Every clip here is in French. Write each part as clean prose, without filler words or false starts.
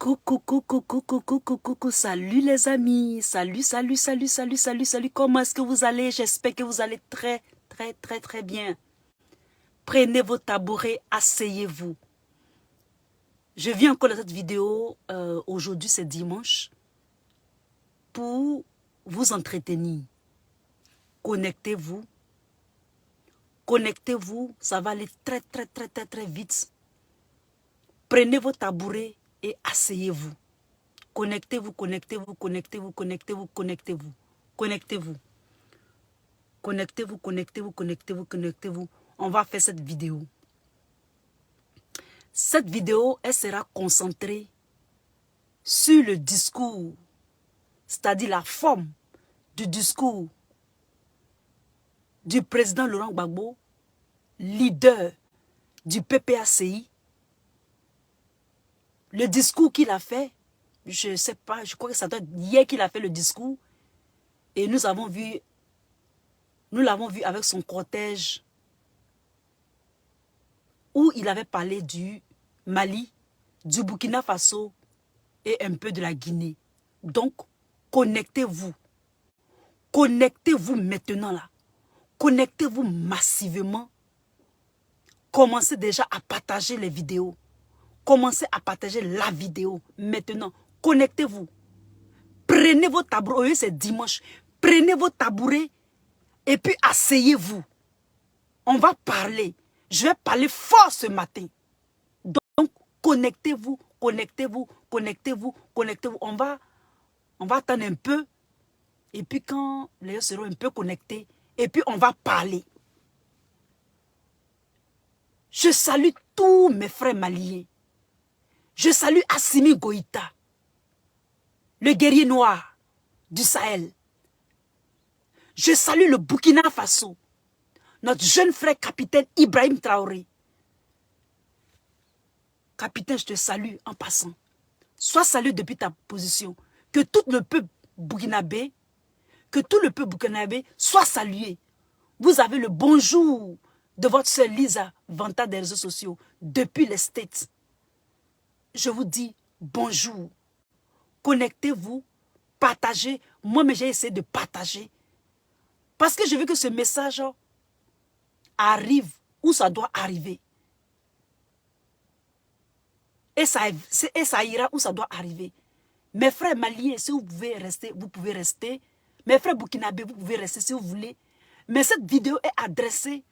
Coucou, coucou, coucou, coucou, coucou, coucou, salut les amis, salut, salut, salut, salut, salut, salut, comment est-ce que vous allez? J'espère que vous allez très, très, très, très bien. Prenez vos tabourets, asseyez-vous. Je viens encore dans cette vidéo, aujourd'hui c'est dimanche, pour vous entretenir. Connectez-vous, connectez-vous, ça va aller très, très, très, très, très vite. Prenez vos tabourets et asseyez-vous. Connectez-vous, connectez-vous, connectez-vous, connectez-vous, connectez-vous, connectez-vous. Connectez-vous, connectez-vous, connectez-vous, connectez-vous. On va faire cette vidéo. Cette vidéo, elle sera concentrée sur le discours, c'est-à-dire la forme du discours du président Laurent Gbagbo, leader du PPACI. Le discours qu'il a fait, je ne sais pas, je crois que ça doit être hier qu'il a fait le discours. Et nous l'avons vu avec son cortège où il avait parlé du Mali, du Burkina Faso et un peu de la Guinée. Donc, connectez-vous. Connectez-vous maintenant là. Connectez-vous massivement. Commencez déjà à partager les vidéos. Commencez à partager la vidéo maintenant. Connectez-vous. Prenez vos tabourets, c'est dimanche. Prenez vos tabourets et puis asseyez-vous. On va parler. Je vais parler fort ce matin. Donc, connectez-vous, connectez-vous, connectez-vous, connectez-vous. On va attendre un peu. Et puis quand les gens seront un peu connectés, et puis on va parler. Je salue tous mes frères maliens. Je salue Assimi Goïta, le guerrier noir du Sahel. Je salue le Burkina Faso, notre jeune frère capitaine Ibrahim Traoré. Capitaine, je te salue en passant. Sois salué depuis ta position. Que tout le peuple burkinabé, soit salué. Vous avez le bonjour de votre sœur Lisa Vanta des réseaux sociaux depuis les States. Je vous dis bonjour. Connectez-vous, partagez. Moi-même, j'ai essayé de partager. Parce que je veux que ce message arrive où ça doit arriver. Et ça ira où ça doit arriver. Mes frères maliens, si vous pouvez rester, vous pouvez rester. Mes frères burkinabés, vous pouvez rester si vous voulez. Mais cette vidéo est adressée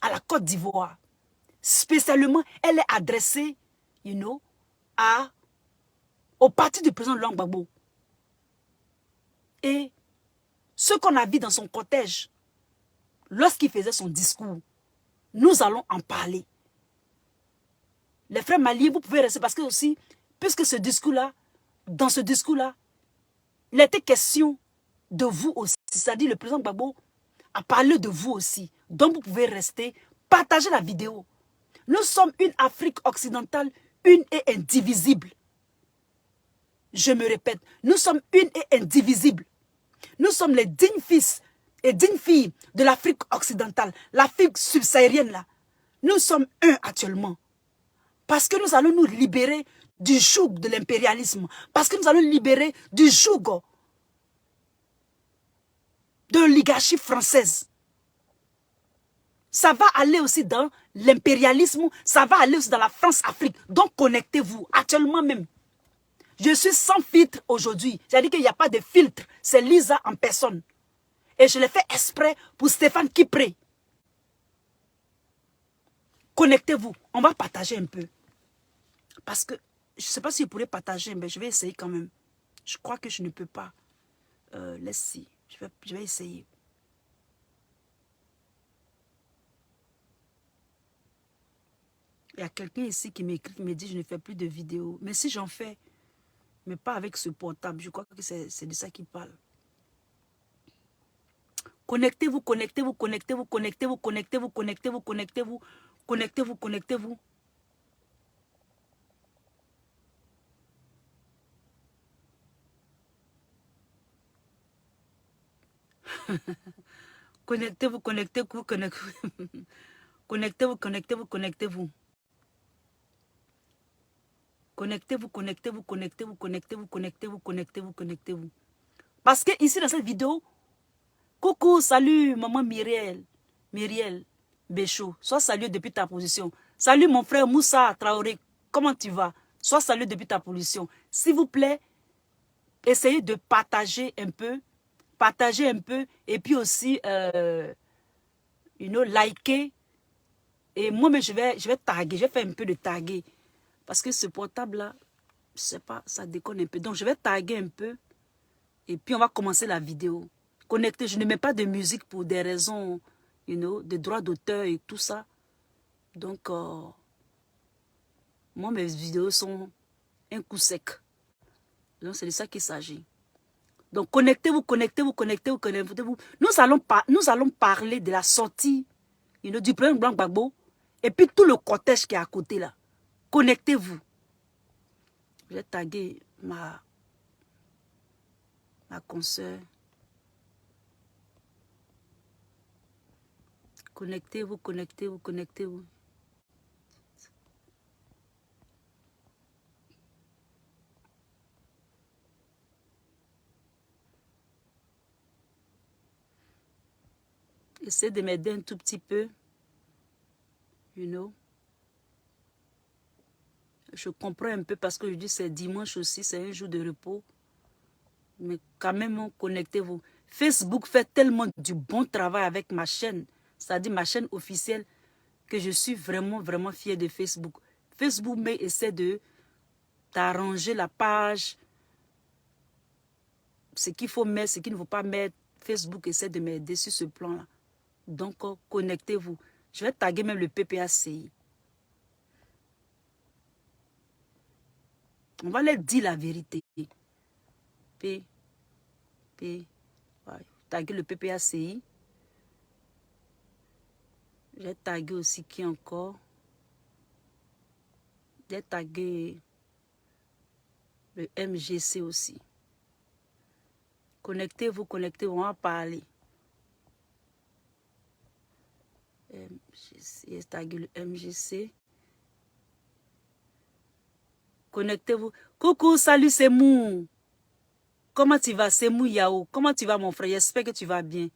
à la Côte d'Ivoire. Spécialement, elle est adressée, au parti du président Laurent Gbagbo. Et ce qu'on a vu dans son cortège, lorsqu'il faisait son discours, nous allons en parler. Les frères maliens, vous pouvez rester parce que aussi, puisque ce discours-là, dans ce discours-là, il était question de vous aussi. C'est-à-dire le président Gbagbo a parlé de vous aussi. Donc vous pouvez rester, partager la vidéo. Nous sommes une Afrique occidentale, une et indivisible. Je me répète, nous sommes une et indivisible. Nous sommes les dignes fils et dignes filles de l'Afrique occidentale, l'Afrique subsaharienne là. Nous sommes un actuellement. Parce que nous allons nous libérer du joug de l'impérialisme. Parce que nous allons nous libérer du joug de l'oligarchie française. Ça va aller aussi dans l'impérialisme, ça va aller aussi dans la France-Afrique. Donc connectez-vous, actuellement même. Je suis sans filtre aujourd'hui. J'ai dit qu'il n'y a pas de filtre. C'est Lisa en personne. Et je l'ai fait exprès pour Stéphane Kipré. Connectez-vous. On va partager un peu. Parce que, je ne sais pas si je pourrais partager, mais je vais essayer quand même. Je crois que je ne peux pas. Laisse-y. Je vais essayer. Il y a quelqu'un ici qui m'écrit, qui me dit je ne fais plus de vidéos. Mais si j'en fais, mais pas avec ce portable, je crois que c'est de ça qu'il parle. Connectez-vous, connectez-vous, connectez-vous, connectez-vous, connectez-vous, connectez-vous, connectez-vous, connectez-vous, connectez-vous. Connectez-vous, connectez-vous, connectez-vous. Connectez-vous, connectez-vous, connectez-vous. Connectez-vous, connectez-vous, connectez-vous, connectez-vous, connectez-vous, connectez-vous, connectez-vous. Parce que ici, dans cette vidéo, coucou, salut, maman Myriel Béchaud. Sois salué depuis ta position. Salut, mon frère Moussa Traoré. Comment tu vas? Sois salué depuis ta position. S'il vous plaît, essayez de partager un peu. Partagez un peu. Et puis aussi, liker. Et moi-même, je vais taguer. Je vais faire un peu de taguer. Parce que ce portable-là, je sais pas, ça déconne un peu. Donc, je vais taguer un peu. Et puis, on va commencer la vidéo. Connecté, je ne mets pas de musique pour des raisons, de droits d'auteur et tout ça. Donc, moi, mes vidéos sont un coup sec. Donc, c'est de ça qu'il s'agit. Donc, connectez-vous, connectez-vous, connectez-vous, connectez-vous. Nous allons parler de la sortie, du président Blanc Gbagbo. Et puis, tout le cortège qui est à côté, là. Connectez-vous. Je vais taguer ma consoeur. Connectez-vous, connectez-vous, connectez-vous. Essayez de m'aider un tout petit peu. Je comprends un peu parce que je dis c'est dimanche aussi, c'est un jour de repos. Mais quand même, connectez-vous. Facebook fait tellement du bon travail avec ma chaîne, c'est-à-dire ma chaîne officielle, que je suis vraiment, vraiment fière de Facebook. Facebook essaie de t'arranger la page, ce qu'il faut mettre, ce qu'il ne faut pas mettre. Facebook essaie de m'aider sur ce plan-là. Donc, connectez-vous. Je vais taguer même le PPACI. On va leur dire la vérité. Taguer le PPACI. J'ai tagué aussi qui encore? J'ai tagué le MGC aussi. Connectez-vous, connectez-vous, on va parler. J'ai tagué le MGC. Connectez-vous. Coucou, salut, c'est Mou. Comment tu vas? C'est Mou Yao. Comment tu vas, mon frère? J'espère que tu vas bien.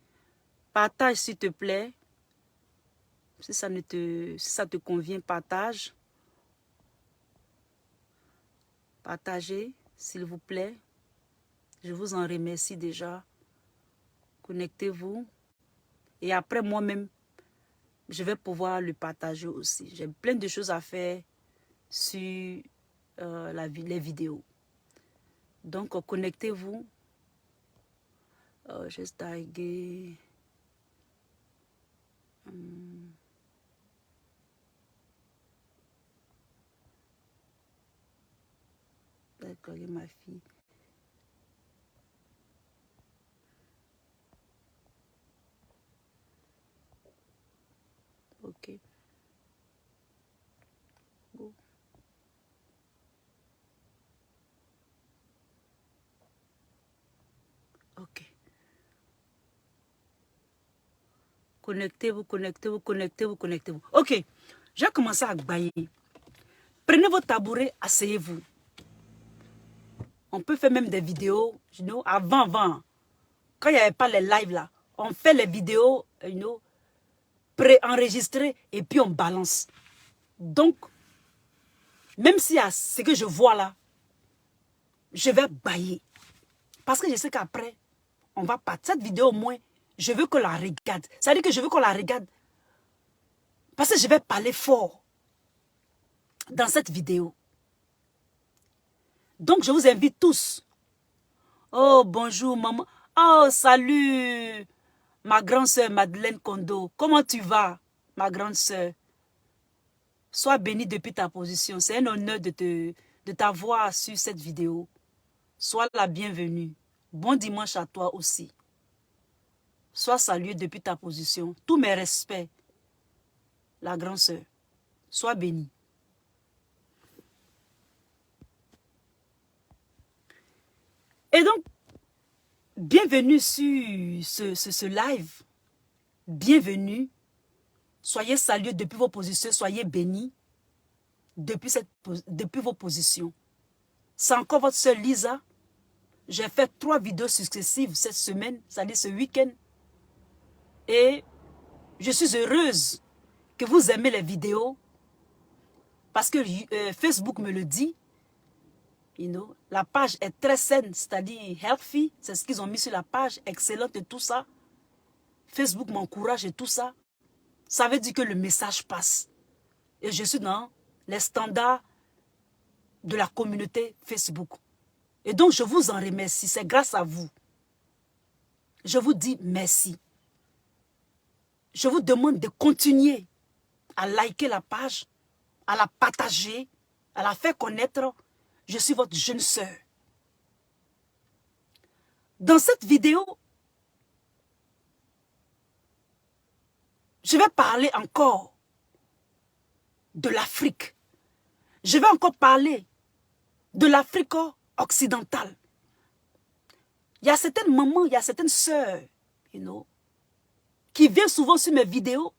Partage, s'il te plaît. Si ça te convient, partage. Partagez, s'il vous plaît. Je vous en remercie déjà. Connectez-vous. Et après, moi-même, je vais pouvoir le partager aussi. J'ai plein de choses à faire sur les vidéos. Donc, connectez-vous. Juste taguer. D'accord, ma fille. Ok. Go. Ok. Connectez-vous, connectez-vous, connectez-vous, connectez-vous. Ok. Je vais commencer à bailler. Prenez votre tabouret, asseyez-vous. On peut faire même des vidéos, avant. Quand il n'y avait pas les lives là, on fait les vidéos, pré-enregistrées et puis on balance. Donc, même s'il y a ce que je vois là, je vais bailler. Parce que je sais qu'après, on va partir. Cette vidéo au moins, je veux qu'on la regarde. Ça veut dire que je veux qu'on la regarde. Parce que je vais parler fort dans cette vidéo. Donc, je vous invite tous. Oh, bonjour, maman. Oh, salut, ma grande soeur Madeleine Kondo. Comment tu vas, ma grande soeur? Sois bénie depuis ta position. C'est un honneur de t'avoir sur cette vidéo. Sois la bienvenue. Bon dimanche à toi aussi. Sois salué depuis ta position. Tous mes respects, la grande soeur. Sois bénie. Et donc, bienvenue sur ce live. Bienvenue. Soyez salués depuis vos positions. Soyez bénis. depuis vos positions. C'est encore votre sœur Lisa. J'ai fait 3 vidéos successives cette semaine, c'est-à-dire ce week-end. Et je suis heureuse que vous aimez les vidéos parce que Facebook me le dit. La page est très saine, c'est-à-dire healthy. C'est ce qu'ils ont mis sur la page, excellente et tout ça. Facebook m'encourage et tout ça. Ça veut dire que le message passe. Et je suis dans les standards de la communauté Facebook. Et donc, je vous en remercie. C'est grâce à vous. Je vous dis merci. Je vous demande de continuer à liker la page, à la partager, à la faire connaître. Je suis votre jeune sœur. Dans cette vidéo, je vais parler encore de l'Afrique. Je vais encore parler de l'Afrique occidentale. Il y a certaines mamans, il y a certaines sœurs, qui viennent souvent sur mes vidéos.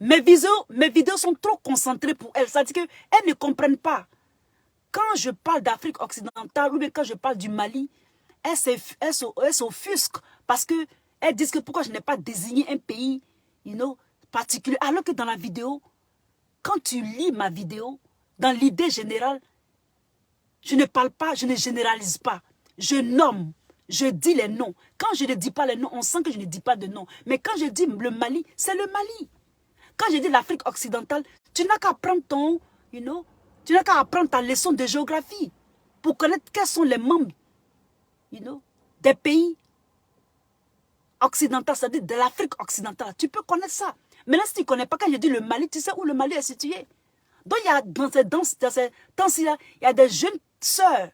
Mes vidéos sont trop concentrées pour elles. Ça veut dire qu'elles ne comprennent pas. Quand je parle d'Afrique occidentale ou bien quand je parle du Mali, elles s'offusquent parce qu'elles disent que pourquoi je n'ai pas désigné un pays particulier. Alors que dans la vidéo, quand tu lis ma vidéo, dans l'idée générale, je ne parle pas, je ne généralise pas. Je nomme, je dis les noms. Quand je ne dis pas les noms, on sent que je ne dis pas de noms. Mais quand je dis le Mali, c'est le Mali. Quand je dis l'Afrique occidentale, tu n'as qu'à prendre tu n'as qu'à apprendre ta leçon de géographie pour connaître quels sont les membres, des pays occidentaux, c'est-à-dire de l'Afrique occidentale. Tu peux connaître ça. Maintenant, si tu ne connais pas, quand je dis le Mali, tu sais où le Mali est situé. Donc, il y a dans ces temps-ci, il y a des jeunes sœurs.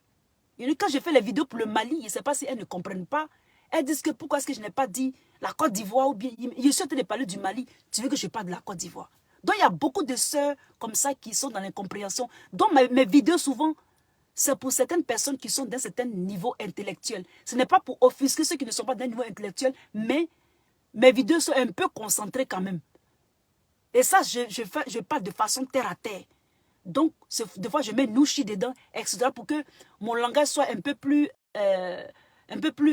Quand je fais les vidéos pour le Mali, je ne sais pas si elles ne comprennent pas. Elles disent que pourquoi est-ce que je n'ai pas dit la Côte d'Ivoire ou bien je suis en train de parler du Mali. Tu veux que je parle de la Côte d'Ivoire? Donc, il y a beaucoup de sœurs comme ça qui sont dans l'incompréhension. Donc, mes vidéos, souvent, c'est pour certaines personnes qui sont d'un certain niveau intellectuel. Ce n'est pas pour offusquer ceux qui ne sont pas d'un niveau intellectuel, mais mes vidéos sont un peu concentrées quand même. Et ça, je parle de façon terre à terre. Donc, des fois, je mets nouchi dedans, etc. pour que mon langage soit un peu plus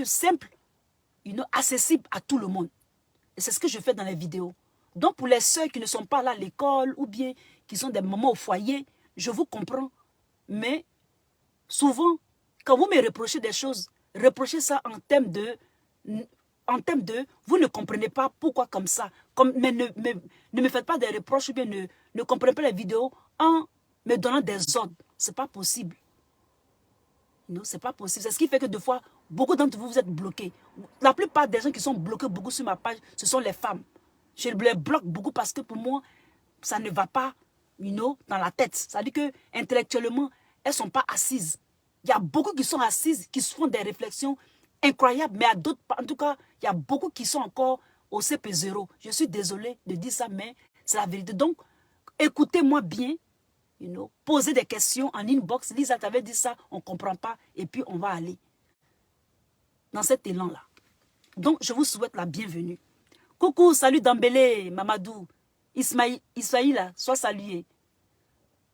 simple, accessible à tout le monde. Et c'est ce que je fais dans les vidéos. Donc, pour les sœurs qui ne sont pas là à l'école ou bien qui sont des mamans au foyer, je vous comprends. Mais souvent, quand vous me reprochez des choses, reprochez ça en termes de vous ne comprenez pas pourquoi comme ça. Mais ne me faites pas des reproches ou bien ne comprenez pas les vidéos en me donnant des ordres. Ce n'est pas possible. Non, ce n'est pas possible. C'est ce qui fait que des fois, beaucoup d'entre vous, vous êtes bloqués. La plupart des gens qui sont bloqués beaucoup sur ma page, ce sont les femmes. Je les bloque beaucoup parce que pour moi, ça ne va pas dans la tête. Ça veut dire que intellectuellement, elles ne sont pas assises. Il y a beaucoup qui sont assises, qui se font des réflexions incroyables, mais à d'autres, en tout cas, il y a beaucoup qui sont encore au CP0. Je suis désolée de dire ça, mais c'est la vérité. Donc, écoutez-moi bien, posez des questions en inbox. Lisa t'avait dit ça, on ne comprend pas, et puis on va aller dans cet élan-là. Donc, je vous souhaite la bienvenue. Coucou, salut Dambélé, Mamadou, Ismaïla, sois salué.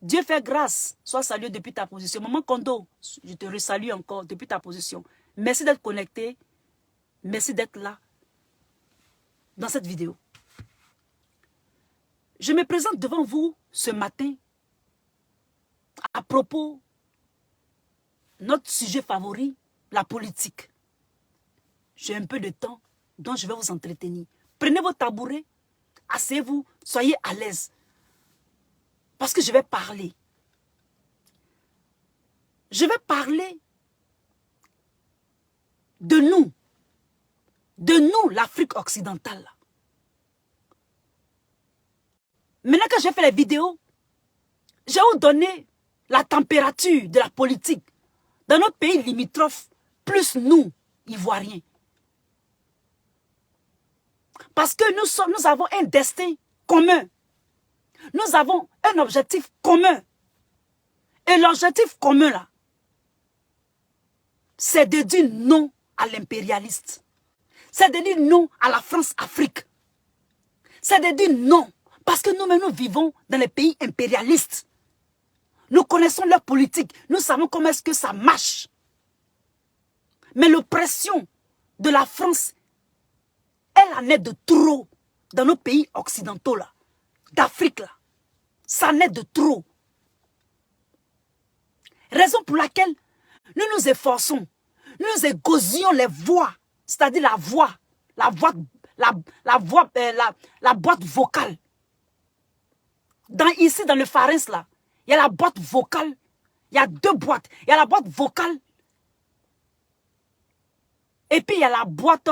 Dieu fait grâce, sois salué depuis ta position. Maman Kondo, je te resalue encore depuis ta position. Merci d'être connecté, merci d'être là dans cette vidéo. Je me présente devant vous ce matin à propos de notre sujet favori, la politique. J'ai un peu de temps, donc je vais vous entretenir. Prenez vos tabourets, asseyez-vous, soyez à l'aise. Parce que je vais parler. Je vais parler de nous, l'Afrique occidentale. Maintenant que j'ai fait les vidéos, je vais vous donner la température de la politique dans notre pays limitrophe, plus nous, Ivoiriens. Parce que nous avons un destin commun. Nous avons un objectif commun. Et l'objectif commun, là, c'est de dire non à l'impérialiste. C'est de dire non à la France-Afrique. C'est de dire non. Parce que nous-mêmes, nous vivons dans les pays impérialistes. Nous connaissons leur politique. Nous savons comment est-ce que ça marche. Mais l'oppression de la France, elle en est de trop dans nos pays occidentaux, là, d'Afrique, là. Ça en est de trop. Raison pour laquelle nous nous efforçons, nous égosions les voix, c'est-à-dire la boîte vocale. Ici, dans le pharynx, là, il y a la boîte vocale. Il y a deux boîtes. Il y a la boîte vocale. Et puis, il y a la boîte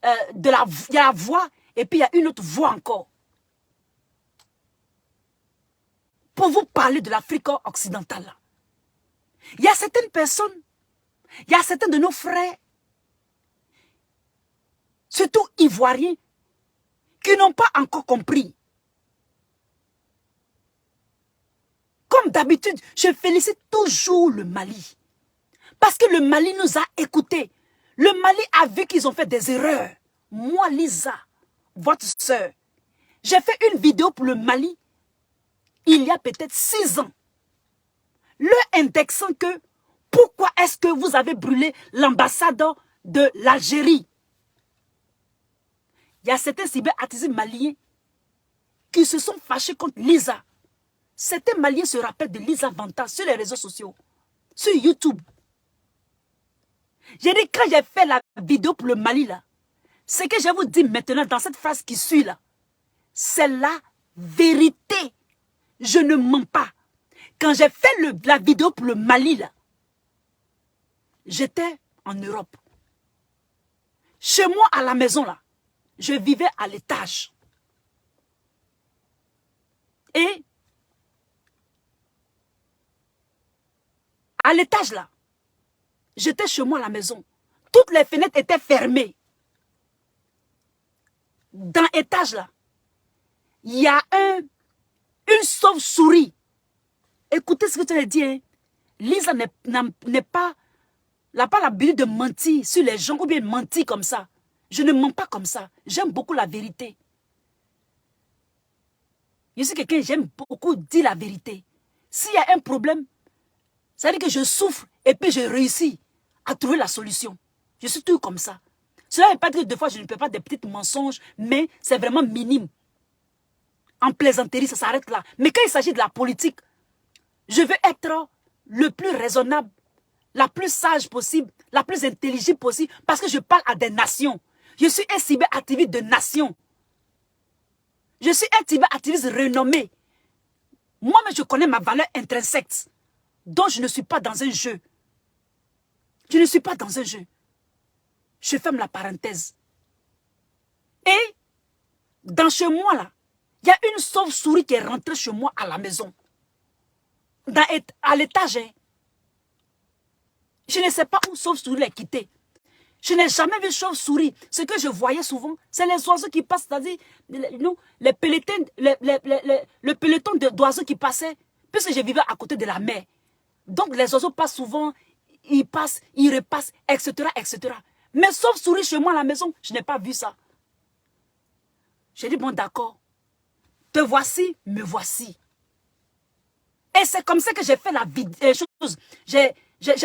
il y a la voix. Et puis, il y a une autre voix encore. Pour vous parler de l'Afrique occidentale, là. Il y a certaines personnes, il y a certains de nos frères, surtout ivoiriens, qui n'ont pas encore compris. Comme d'habitude, je félicite toujours le Mali. Parce que le Mali nous a écoutés. Le Mali a vu qu'ils ont fait des erreurs. Moi, Lisa, votre soeur, j'ai fait une vidéo pour le Mali il y a peut-être 6 ans. Le indexant que pourquoi est-ce que vous avez brûlé l'ambassadeur de l'Algérie? Il y a certains cyberartistes maliens qui se sont fâchés contre Lisa. Certains Maliens se rappellent de Lisa Vanta sur les réseaux sociaux, sur YouTube. J'ai dit, quand j'ai fait la vidéo pour le Mali, là, ce que je vous dis maintenant dans cette phrase qui suit là, c'est la vérité. Je ne mens pas. Quand j'ai fait la vidéo pour le Mali, là, j'étais en Europe. Chez moi, à la maison, là, je vivais à l'étage. Et à l'étage, là, j'étais chez moi à la maison. Toutes les fenêtres étaient fermées. Dans l'étage, là, il y a une sauve-souris. Écoutez ce que tu as dit. Hein. Lisa n'a pas l'habitude de mentir sur les gens ou bien mentir comme ça. Je ne mens pas comme ça. J'aime beaucoup la vérité. Je suis quelqu'un, j'aime beaucoup dire la vérité. S'il y a un problème, ça veut dire que je souffre et puis je réussis à trouver la solution. Je suis toujours comme ça. Cela ne veut pas dire que des fois je ne peux pas des petits mensonges, mais c'est vraiment minime. En plaisanterie, ça s'arrête là. Mais quand il s'agit de la politique, je veux être le plus raisonnable, la plus sage possible, la plus intelligible possible, parce que je parle à des nations. Je suis un cyberactiviste de nation. Je suis un cyberactiviste renommé. Moi-même, je connais ma valeur intrinsèque, donc je ne suis pas dans un jeu. Je ne suis pas dans un jeu. Je ferme la parenthèse. Et, dans chez moi, là, il y a une sauve-souris qui est rentrée chez moi à la maison. À l'étage. Hein. Je ne sais pas où sauve-souris l'a quitté. Je n'ai jamais vu chauve-souris. Ce que je voyais souvent, c'est les oiseaux qui passent, c'est-à-dire le peloton d'oiseaux qui passaient, puisque je vivais à côté de la mer. Donc les oiseaux passent souvent, ils passent, ils repassent, etc., etc. Mais sauve-souris chez moi à la maison, je n'ai pas vu ça. J'ai dit, bon d'accord, te voici, me voici. Et c'est comme ça que j'ai fait la chose. J'ai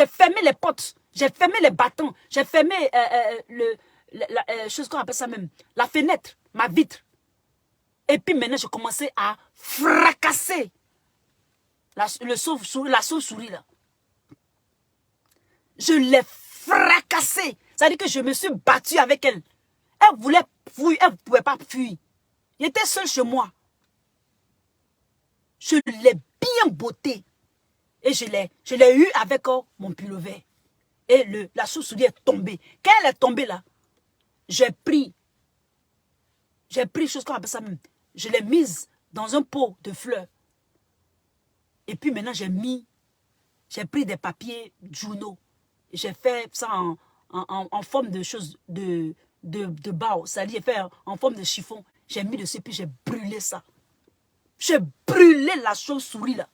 fermé les portes, j'ai fermé les bâtons, j'ai fermé chose qu'on appelle ça même, la fenêtre, ma vitre. Et puis maintenant, je commençais à fracasser la sauve-souris là. Je l'ai fracassée. C'est-à-dire que je me suis battue avec elle. Elle voulait fuir, elle ne pouvait pas fuir. J'étais seule chez moi. Je l'ai bien bottée. Et je l'ai eu avec mon pullover. Et la sauve-souris est tombée. Quand elle est tombée là, j'ai pris chose qu'on appelle ça même. Je l'ai mise dans un pot de fleurs. Et puis maintenant, j'ai pris des papiers Juno. J'ai fait ça en forme de chose de bao. C'est-à-dire, j'ai fait en forme de chiffon. J'ai mis dessus, puis j'ai brûlé ça. J'ai brûlé la chauve-souris là.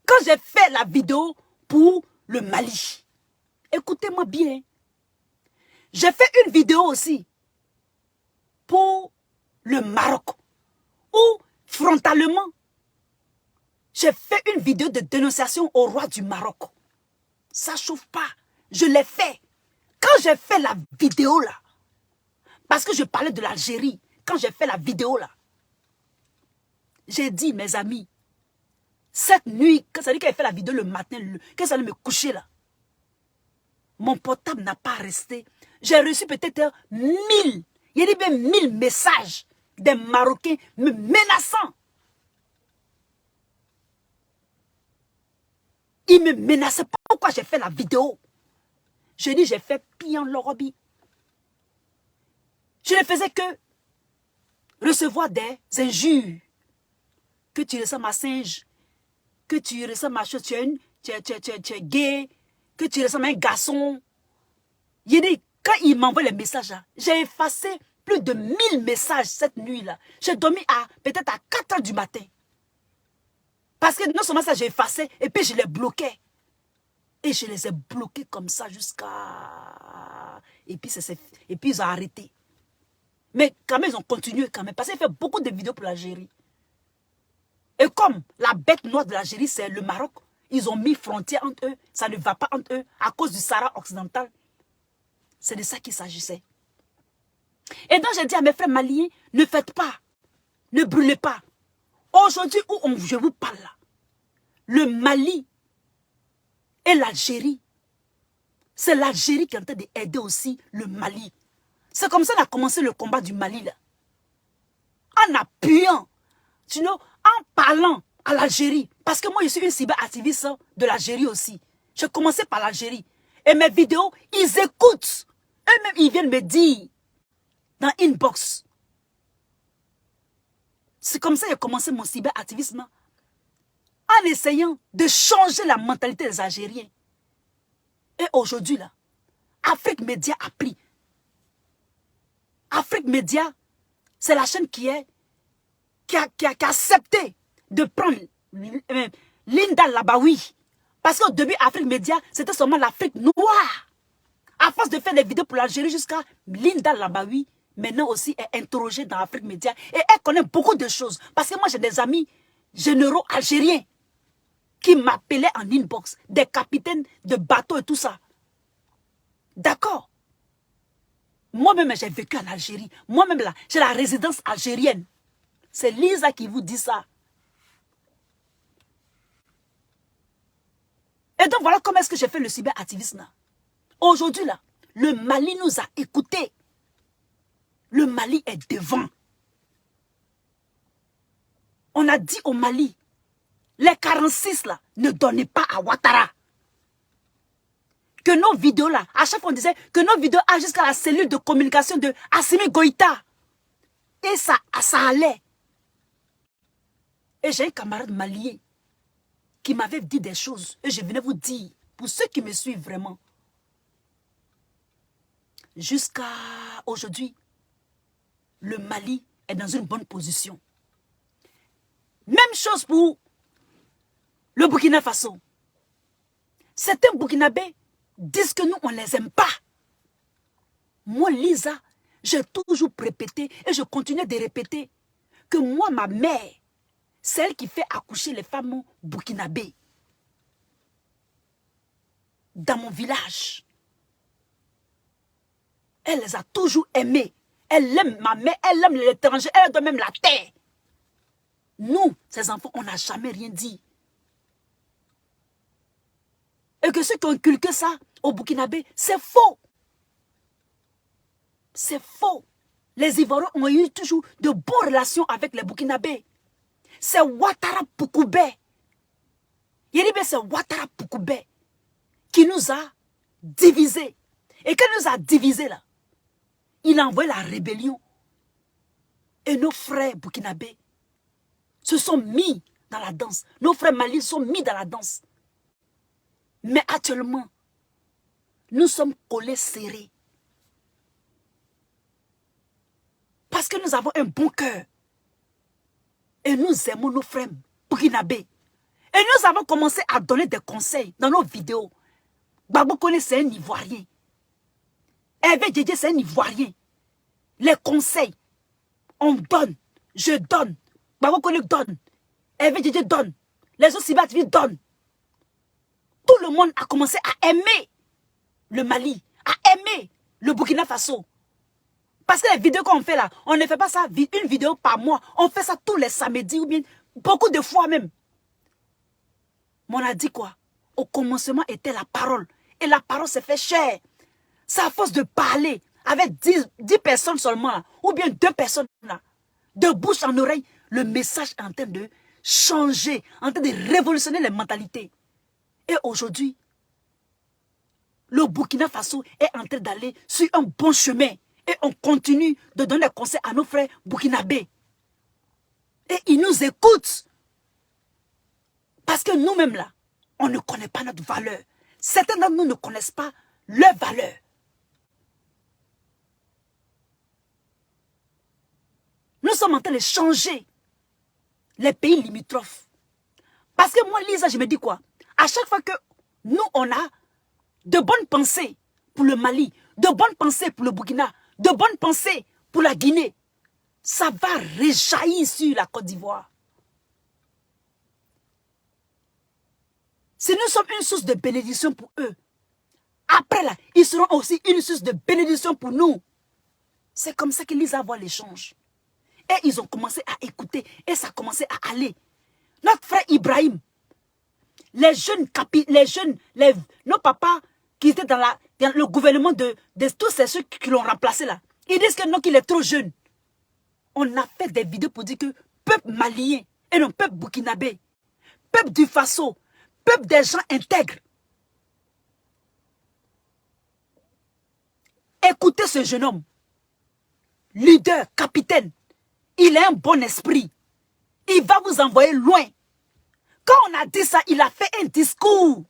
Quand j'ai fait la vidéo pour le Mali, écoutez-moi bien. J'ai fait une vidéo aussi pour le Maroc, où frontalement, J'ai fait une vidéo de dénonciation au roi du Maroc. Ça ne chauffe pas. Je l'ai fait. Quand j'ai fait la vidéo là, parce que je parlais de l'Algérie, quand j'ai fait la vidéo là, j'ai dit, mes amis, cette nuit, quand ça dit qu'elle fait la vidéo le matin, quand ça allait me coucher là, mon portable n'a pas resté. J'ai reçu peut-être 1000, il y a bien 1000 messages des Marocains me menaçant. Ils me menaçaient. Pourquoi j'ai fait la vidéo? Je dis, j'ai fait pire en l'Orobi. Je ne faisais que recevoir des injures. Que tu ressembles à singe, que tu ressembles à chose, tu es gay, que tu ressembles à un garçon. Il dit, quand il m'envoie les messages, j'ai effacé plus de 1000 messages cette nuit-là. J'ai dormi peut-être à 4 heures du matin. Parce que non seulement ça, j'ai effacé, et puis je les bloquais. Et je les ai bloqués comme ça jusqu'à... Et puis ils ont arrêté. Mais quand même, ils ont continué quand même. Parce qu'ils font beaucoup de vidéos pour l'Algérie. Et comme la bête noire de l'Algérie, c'est le Maroc, ils ont mis frontière entre eux. Ça ne va pas entre eux à cause du Sahara occidental. C'est de ça qu'il s'agissait. Et donc j'ai dit à mes frères maliens, ne faites pas, ne brûlez pas. Aujourd'hui où je vous parle là, le Mali et l'Algérie, c'est l'Algérie qui est en train d'aider aussi le Mali. C'est comme ça qu'on a commencé le combat du Mali là. En appuyant, en parlant à l'Algérie. Parce que moi je suis une cyberactiviste de l'Algérie aussi. J'ai commencé par l'Algérie. Et mes vidéos, ils écoutent. Eux-mêmes, ils viennent me dire dans inbox. C'est comme ça que j'ai commencé mon cyberactivisme. En essayant de changer la mentalité des Algériens. Et aujourd'hui, là, Afrique Média a pris. Afrique Média, c'est la chaîne qui a accepté de prendre Linda Labaoui. Parce qu'au début, Afrique Média, c'était seulement l'Afrique noire. À force de faire des vidéos pour l'Algérie jusqu'à Linda Labaoui, maintenant aussi est interrogée dans Afrique Média. Et elle connaît beaucoup de choses. Parce que moi, j'ai des amis généraux algériens qui m'appelaient en inbox, des capitaines de bateaux et tout ça. D'accord. Moi-même, j'ai vécu en Algérie. Moi-même, là, j'ai la résidence algérienne. C'est Lisa qui vous dit ça. Et donc, voilà comment est-ce que j'ai fait le cyberactivisme. Aujourd'hui, là, le Mali nous a écoutés. Le Mali est devant. On a dit au Mali, les 46 là, ne donnez pas à Ouattara. Que nos vidéos là, à chaque fois on disait que nos vidéos aillent jusqu'à la cellule de communication de Assimi Goïta. Et ça allait. Et j'ai un camarade malien qui m'avait dit des choses. Et je venais vous dire, pour ceux qui me suivent vraiment, jusqu'à aujourd'hui, le Mali est dans une bonne position. Même chose pour le Burkina Faso. Certains Burkinabés disent que nous, on ne les aime pas. Moi, Lisa, j'ai toujours répété et je continue de répéter que moi, ma mère, c'est elle qui fait accoucher les femmes burkinabées. Dans mon village. Elle les a toujours aimées. Elle aime ma mère, elle aime l'étranger, elle aime même la terre. Nous, ces enfants, on n'a jamais rien dit. Et que ceux qui ont inculqué ça au Burkinabé, c'est faux. C'est faux. Les Ivoiriens ont eu toujours de bonnes relations avec les Burkinabés. C'est Ouattara Poukoubé. C'est Ouattara Poukoubé qui nous a divisés. Et quand il nous a divisés là, il a envoyé la rébellion. Et nos frères burkinabés se sont mis dans la danse. Nos frères maliens sont mis dans la danse. Mais actuellement, nous sommes collés serrés. Parce que nous avons un bon cœur. Et nous aimons nos frères burkinabés. Et nous avons commencé à donner des conseils dans nos vidéos. Babo Kone, c'est un Ivoirien. Hervé Djedje, c'est un Ivoirien. Les conseils, on donne, je donne. Babo Kone donne. Hervé Djedje donne. Les autres Ciba-TV donnent. Tout le monde a commencé à aimer le Mali, à aimer le Burkina Faso. Parce que les vidéos qu'on fait là, on ne fait pas ça une vidéo par mois. On fait ça tous les samedis ou bien beaucoup de fois même. Mais on a dit quoi? Au commencement était la parole. Et la parole s'est fait cher. C'est à force de parler avec 10 personnes seulement là, ou bien 2 personnes là, de bouche en oreille, le message est en train de changer, en train de révolutionner les mentalités. Et aujourd'hui, le Burkina Faso est en train d'aller sur un bon chemin. Et on continue de donner des conseils à nos frères burkinabés. Et ils nous écoutent. Parce que nous-mêmes là, on ne connaît pas notre valeur. Certains d'entre nous ne connaissent pas leur valeur. Nous sommes en train de changer les pays limitrophes. Parce que moi, Lisa, je me dis quoi? À chaque fois que nous, on a de bonnes pensées pour le Mali, de bonnes pensées pour le Burkina, de bonnes pensées pour la Guinée, ça va réjaillir sur la Côte d'Ivoire. Si nous sommes une source de bénédiction pour eux, après là, ils seront aussi une source de bénédiction pour nous. C'est comme ça qu'ils voient l'échange. Et ils ont commencé à écouter et ça a commencé à aller. Notre frère Ibrahim, nos papas qui étaient dans le gouvernement de tous ceux qui l'ont remplacé là, ils disent que non, qu'il est trop jeune. On a fait des vidéos pour dire que peuple malien et non peuple burkinabé, peuple du Faso, peuple des gens intègres. Écoutez ce jeune homme, leader, capitaine, il a un bon esprit. Il va vous envoyer loin. Quand on a dit ça, il a fait un discours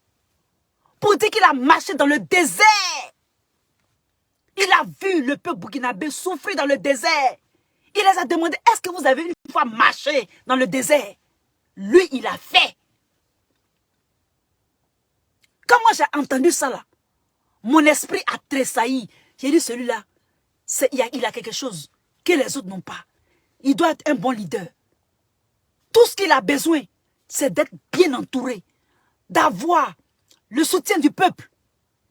pour dire qu'il a marché dans le désert. Il a vu le peuple burkinabé souffrir dans le désert. Il les a demandé, est-ce que vous avez une fois marché dans le désert? Lui, il a fait. Quand moi j'ai entendu ça là, mon esprit a tressailli. J'ai dit, celui-là, il a quelque chose que les autres n'ont pas. Il doit être un bon leader. Tout ce qu'il a besoin, c'est d'être bien entouré, d'avoir le soutien du peuple.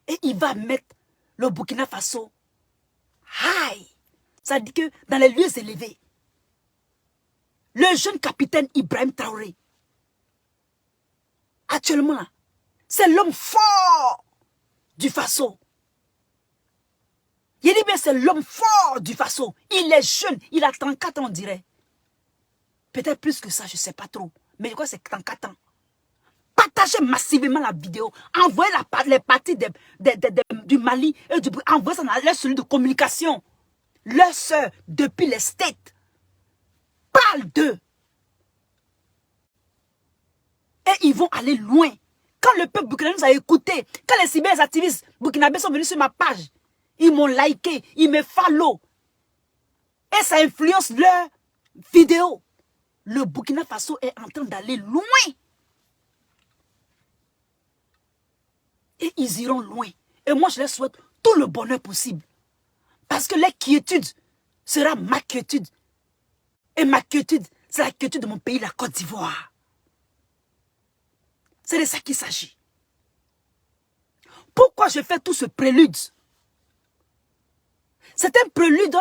Et il va mettre le Burkina Faso high. Ça dit que dans les lieux élevés, le jeune capitaine Ibrahim Traoré, actuellement, c'est l'homme fort du Faso. Il dit bien, c'est l'homme fort du Faso. Il est jeune, il a 34 ans, on dirait. Peut-être plus que ça, je ne sais pas trop. Mais je crois que c'est 34 ans. Partagez massivement la vidéo. Envoyez les parties du Mali et du Burkina. Envoyez ça dans leur cellule de communication. Leurs sœurs, depuis les States, parlent d'eux. Et ils vont aller loin. Quand le peuple burkinabé nous a écoutés, quand les cyberactivistes burkinabés sont venus sur ma page, ils m'ont liké, ils me follow. Et ça influence leurs vidéos. Le Burkina Faso est en train d'aller loin. Et ils iront loin. Et moi, je leur souhaite tout le bonheur possible. Parce que leur quiétude sera ma quiétude. Et ma quiétude, c'est la quiétude de mon pays, la Côte d'Ivoire. C'est de ça qu'il s'agit. Pourquoi je fais tout ce prélude? C'est un prélude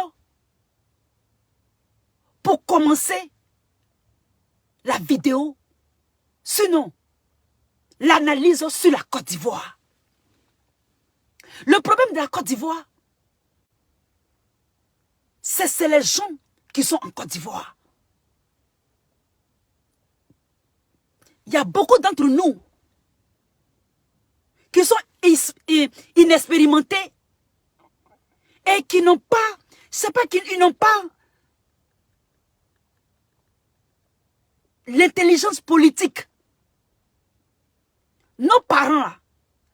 pour commencer la vidéo, sinon l'analyse sur la Côte d'Ivoire. Le problème de la Côte d'Ivoire, c'est les gens qui sont en Côte d'Ivoire. Il y a beaucoup d'entre nous qui sont inexpérimentés et qui n'ont pas, c'est pas qu'ils n'ont pas l'intelligence politique. Nos parents, là,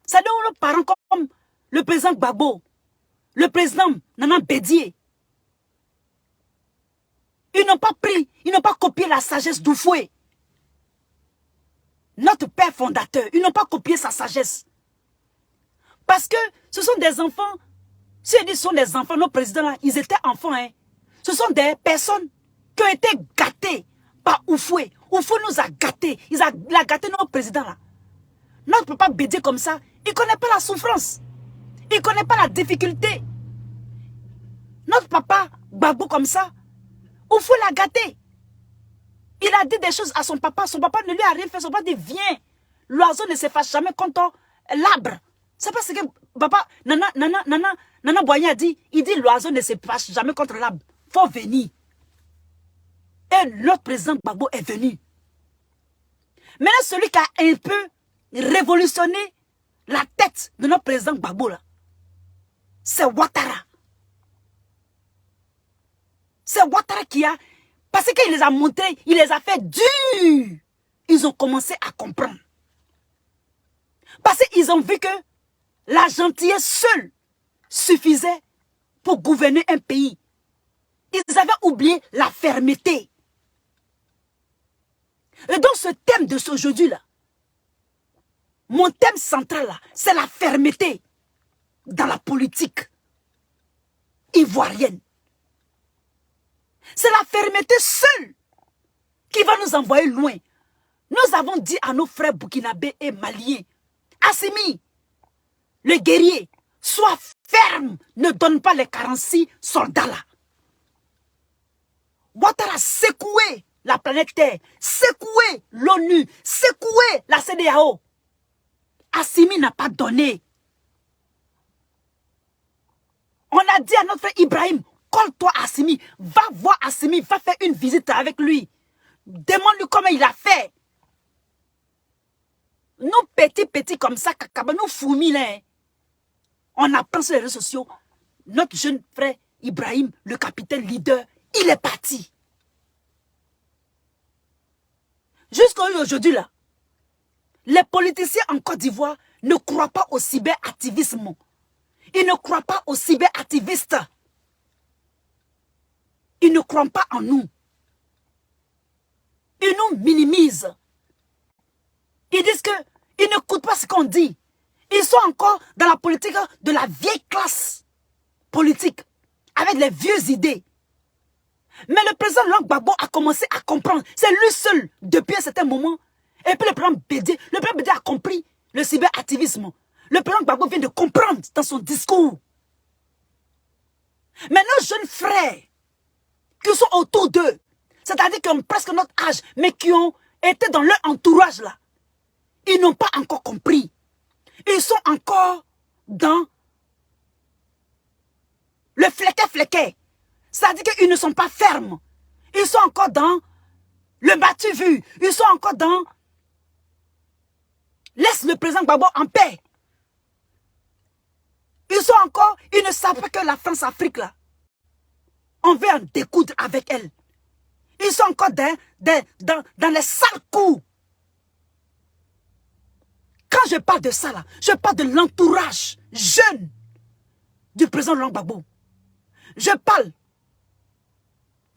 c'est-à-dire nos parents comme le président Gbagbo, le président Nana Bédié, ils n'ont pas pris, ils n'ont pas copié la sagesse d'Oufoué. Notre père fondateur, ils n'ont pas copié sa sagesse. Parce que ce sont des enfants, si ils disent ce sont des enfants, nos présidents là, ils étaient enfants. Hein. Ce sont des personnes qui ont été gâtées par Oufoué. Oufou nous a gâtés. Il a gâté notre président là. Notre papa Bédié comme ça, il ne connaît pas la souffrance. Il ne connaît pas la difficulté. Notre papa Gbagbo comme ça, Oufou l'a gâté. Il a dit des choses à son papa ne lui a rien fait. Son papa dit, viens. L'oiseau ne se fâche jamais contre l'arbre. C'est parce que papa, Nana Boigny a dit, il dit l'oiseau ne se fâche jamais contre l'arbre. Faut venir. Et notre président Gbagbo est venu. Maintenant, celui qui a un peu révolutionné la tête de notre président Gbagbo, c'est Ouattara. C'est Ouattara qui a... Parce qu'il les a montrés, il les a fait durs. Ils ont commencé à comprendre. Parce qu'ils ont vu que la gentillesse seule suffisait pour gouverner un pays. Ils avaient oublié la fermeté. Et donc ce thème de aujourd'hui là, mon thème central là, c'est la fermeté dans la politique ivoirienne. C'est la fermeté seule qui va nous envoyer loin. Nous avons dit à nos frères burkinabés et maliens, Assimi, le guerrier, sois ferme, ne donne pas les 46 soldats là. Ouattara a secoué la planète Terre, secoué l'ONU, secoué la CEDEAO. Assimi n'a pas donné. On a dit à notre frère Ibrahim, colle-toi Assimi, va voir Assimi, va faire une visite avec lui. Demande-lui comment il a fait. Nous petits comme ça, nous fourmis là. On apprend sur les réseaux sociaux. Notre jeune frère Ibrahim, le capitaine leader, il est parti. Jusqu'à aujourd'hui là, les politiciens en Côte d'Ivoire ne croient pas au cyberactivisme. Ils ne croient pas aux cyberactivistes. Ils ne croient pas en nous. Ils nous minimisent. Ils disent qu'ils n'écoutent pas ce qu'on dit. Ils sont encore dans la politique de la vieille classe politique, avec les vieux idées. Mais le président Laurent Gbagbo a commencé à comprendre. C'est lui seul, depuis un certain moment. Et puis le président Bédié a compris le cyberactivisme. Le président Gbagbo vient de comprendre dans son discours. Mais nos jeunes frères qui sont autour d'eux, c'est-à-dire qui ont presque notre âge, mais qui ont été dans leur entourage là, ils n'ont pas encore compris. Ils sont encore dans le fléquet. C'est-à-dire qu'ils ne sont pas fermes. Ils sont encore dans le battu-vu. Ils sont encore dans laisse le président Gbagbo en paix. Ils sont encore, ils ne savent pas que la France-Afrique là, on veut en découdre avec elle. Ils sont encore dans les sales coups. Quand je parle de ça là, je parle de l'entourage jeune du président Laurent Gbagbo. Je parle